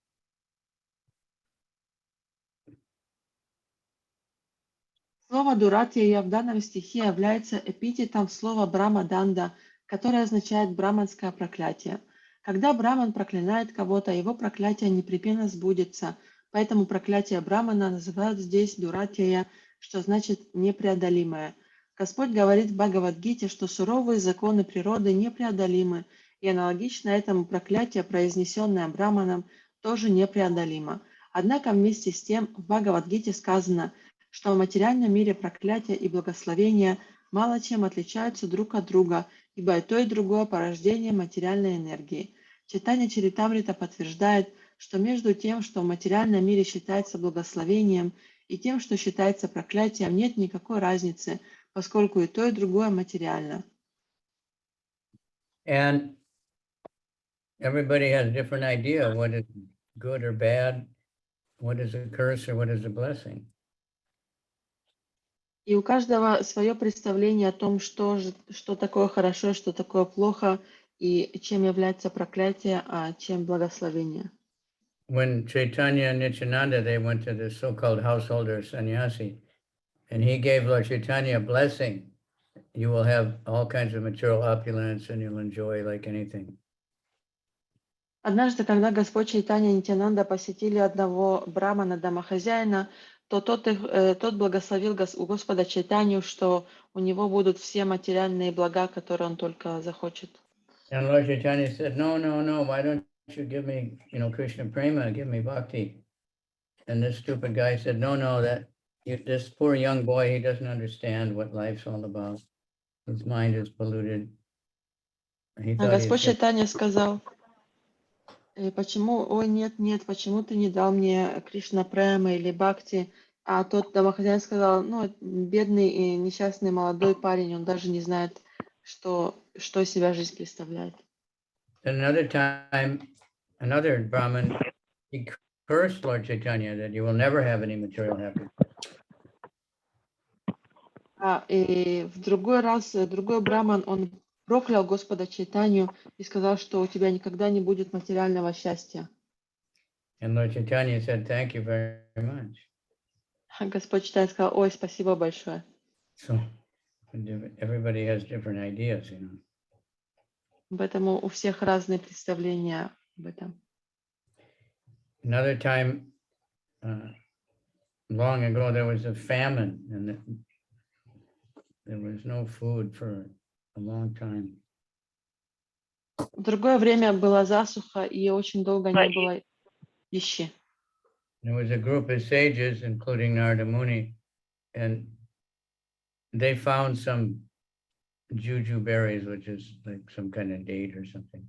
B: Слово «дуратья» в данном стихе является эпитетом слова «брамаданда», которое означает «браманское проклятие». Когда браман проклинает кого-то, его проклятие непременно сбудется, поэтому проклятие брамана называют здесь «дуратья», что значит непреодолимое. Господь говорит в Бхагавад-гите, что суровые законы природы непреодолимы, и аналогично этому проклятие, произнесенное Браманом, тоже непреодолимо. Однако вместе с тем в Бхагавад-гите сказано, что в материальном мире проклятия и благословения мало чем отличаются друг от друга, ибо и то, и другое порождение материальной энергии. Читание Чаритамрита подтверждает, что между тем, что в материальном мире считается благословением, и тем, что считается проклятием, нет никакой разницы, поскольку и то, и другое материально.
A: And everybody has a different idea of what is good or bad, what is a curse or what is a blessing.
B: И у каждого свое представление о том, что такое хорошо, что такое плохо, и чем является проклятие, а чем благословение.
A: When Chaitanya and Nityananda, they went to the so-called householder sannyasi, and he gave Lord Chaitanya a blessing. You will have all kinds of material opulence and you'll enjoy like anything.
B: Однажды, когда Господь Чайтанья и Нитянанда посетили одного брамана, домохозяина, то тот благословил у Господа Чайтанью, что у него будут все материальные блага, которые он только захочет.
A: And Lord Chaitanya said, no, why don't you give me, Krishna prema, give me bhakti. And this stupid guy said, no, this poor young boy, he doesn't understand what life's all about. His mind is polluted.
B: А Господь Чайтанья сказал, почему, нет, почему ты не дал мне Кришна према или бхакти? А тот домохозяин сказал, бедный и несчастный молодой парень, он даже не знает, что из себя жизнь представляет.
A: Another time, another Brahmin, he cursed Lord Chaitanya that you will never have any material happiness.
B: И в другой раз, другой браман, он проклял Господа Чайтанью и сказал, что у тебя никогда не будет материального счастья.
A: And Lord Chaitanya said, thank you very much.
B: Господь Чайтанья сказал, ой, спасибо большое.
A: So everybody has different ideas,
B: Поэтому у всех разные представления об этом.
A: Another time, long ago, there was a famine and there was no food for a long time.
B: В другое время была засуха, и очень долго не было пищи.
A: There was a group of sages, including Narada Muni, and they found some juju berries, which is like some kind of date or something.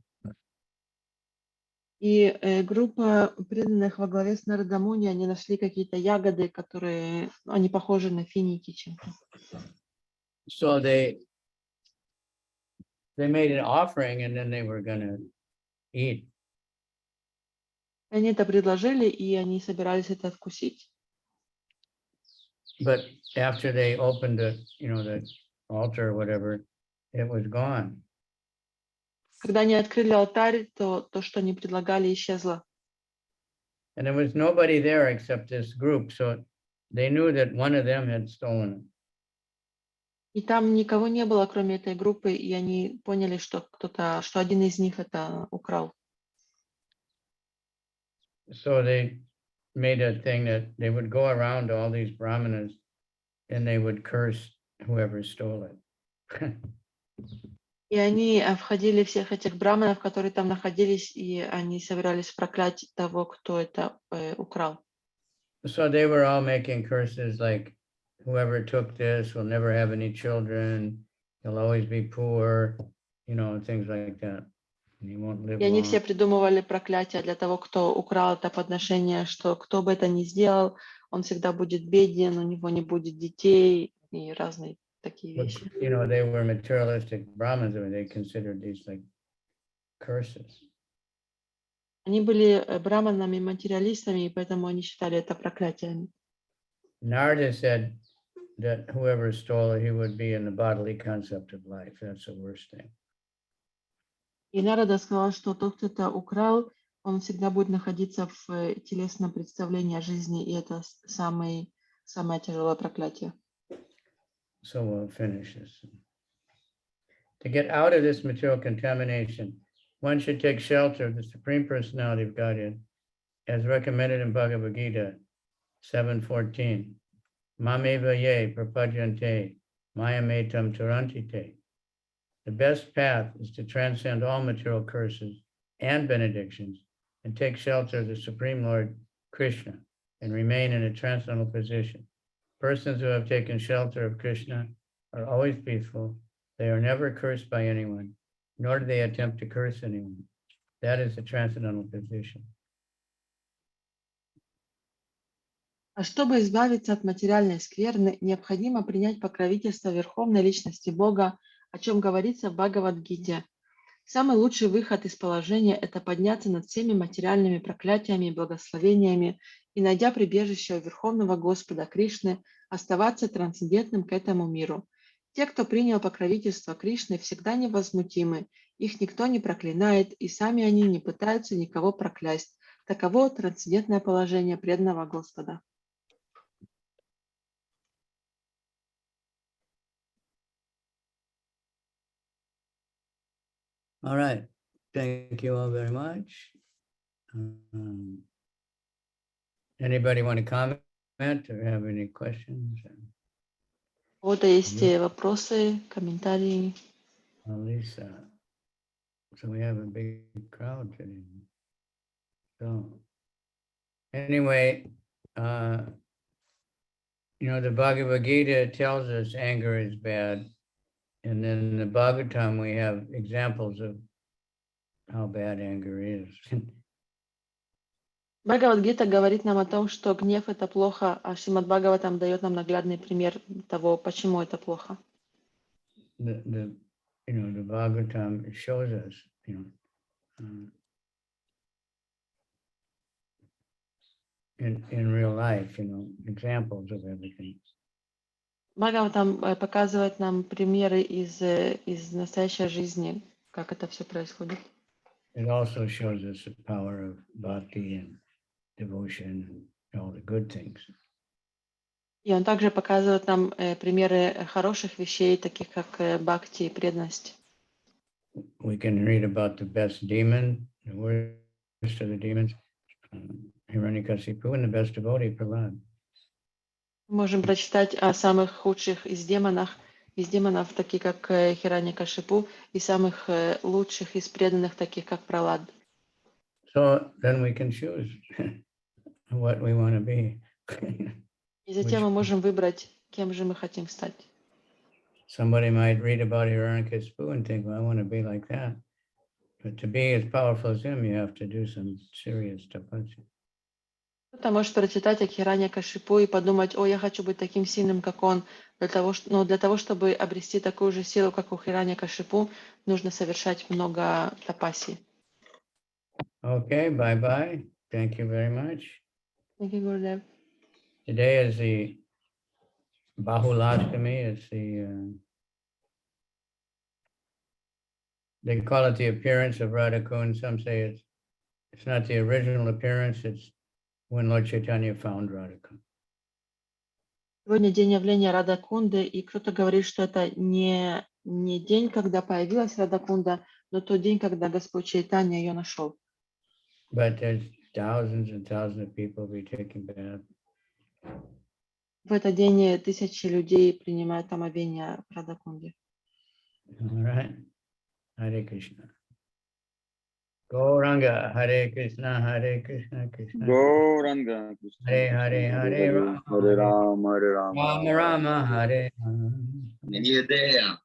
B: И группа преданных во главе с Нарада Муни, они нашли какие-то ягоды, которые, они похожи на финики чем-то.
A: So they made an offering and then they were going to eat.
B: Они это предложили, и они собирались это откусить.
A: But after they opened the altar or whatever, it was gone.
B: Когда они открыли алтарь, то, что они предлагали, исчезло.
A: And there was nobody there except this group, so they knew that one of them had stolen it.
B: И там никого не было, кроме этой группы, и они поняли, что один из них это украл.
A: So they made a thing that they would go around all these brahmanas and they would curse whoever stole it.
B: И они входили всех этих браманов, которые там находились, и они собирались проклять того, кто это украл.
A: So they were all making curses like, whoever took this will never have any children, he'll always be poor, things like that. And he won't live
B: И они
A: long.
B: все придумывали проклятия для того, кто украл это подношение, что кто бы это ни сделал, он всегда будет беден, у него не будет детей и разные такие вещи.
A: They were materialistic Brahmins, and they considered these like curses.
B: Они были браманами, материалистами, и поэтому они считали это проклятиями.
A: Narada said that whoever stole it, he would be in the bodily concept of life. That's the worst thing.
B: И Нарада сказал, что тот, кто это украл, он всегда будет находиться в телесном представлении о жизни, и это самое тяжелое проклятие.
A: So we'll finish this. To get out of this material contamination, one should take shelter of the Supreme Personality of Godhead, as recommended in Bhagavad Gita 7:14. Mameva ye prapajante mayametam tarantite. The best path is to transcend all material curses and benedictions and take shelter of the Supreme Lord Krishna and remain in a transcendental position. Persons who have taken shelter of Krishna are always peaceful. They are never cursed by anyone, nor do they attempt to curse anyone. That is the transcendental position.
B: А чтобы избавиться от материальной скверны, необходимо принять покровительство Верховной Личности Бога, о чем говорится в Бхагавад-гите. Самый лучший выход из положения – это подняться над всеми материальными проклятиями и благословениями и, найдя прибежище у Верховного Господа Кришны, оставаться трансцендентным к этому миру. Те, кто принял покровительство Кришны, всегда невозмутимы, их никто не проклинает, и сами они не пытаются никого проклясть. Таково трансцендентное положение преданного Господа.
A: All right. Thank you all very much. Anybody want to comment or have any questions?
B: У кого-то есть вопросы, комментарии?
A: Lisa. So we have a big crowd today. So anyway, the Bhagavad Gita tells us anger is bad. And then in the Bhagavatam, we have examples of how bad anger is.
B: Бхагавад-гита говорит нам о том, что гнев – это плохо, а Шримад Бхагаватам дает нам наглядный пример того, почему это плохо.
A: The Bhagavatam shows us, in real life, examples of everything.
B: Бхагаватам показывает нам примеры из настоящей жизни, как это все происходит.
A: It also shows us the power of bhakti and devotion and all the good things.
B: И он также показывает нам примеры хороших вещей, таких как бхакти и преданность.
A: We can read about the best demon, the worst of the demons, Hiranyakashipu, and the best devotee, Prahlad.
B: Можем прочитать о самых худших из демонов, таких как Хираньякашипу, и самых лучших из преданных, таких как Пралад.
A: So then we can choose what we want to be.
B: И затем мы можем выбрать, кем же мы хотим стать.
A: Somebody might read about Hiranyakashipu and think, well, I want to be like that. But to be as powerful as him, you have to do some serious tapasya.
B: Кто-то может прочитать о Хираньякашипу и подумать, я хочу быть таким сильным, как он. Для того, чтобы обрести такую же силу, как у Хираньякашипу, нужно совершать много тапаси.
A: Okay, bye-bye. Thank you very much.
B: Thank you, Gurudev.
A: Today is the Bahulashtami. It's they call it the appearance of Radha Kund. Some say it's not the original appearance, it's when Lord Chaitanya found Radha Kund.
B: Сегодня день явления Радакунды, и кто-то говорит, что это не день, когда появилась Радакунда, но тот день, когда Господь Чайтанья ее нашел.
A: But there's thousands and thousands of people be taking bath.
B: В этот день тысячи людей принимают омовение в Радакунде.
A: All right. Hare Krishna. Gauranga, Hare Krishna, Hare Krishna, Krishna.
C: Gauranga, Krishna,
A: Hare Hare, Hare Rama,
C: Hare Rama, Hare Rama,
A: Rama Rama, Hare Hare.
C: Any idea?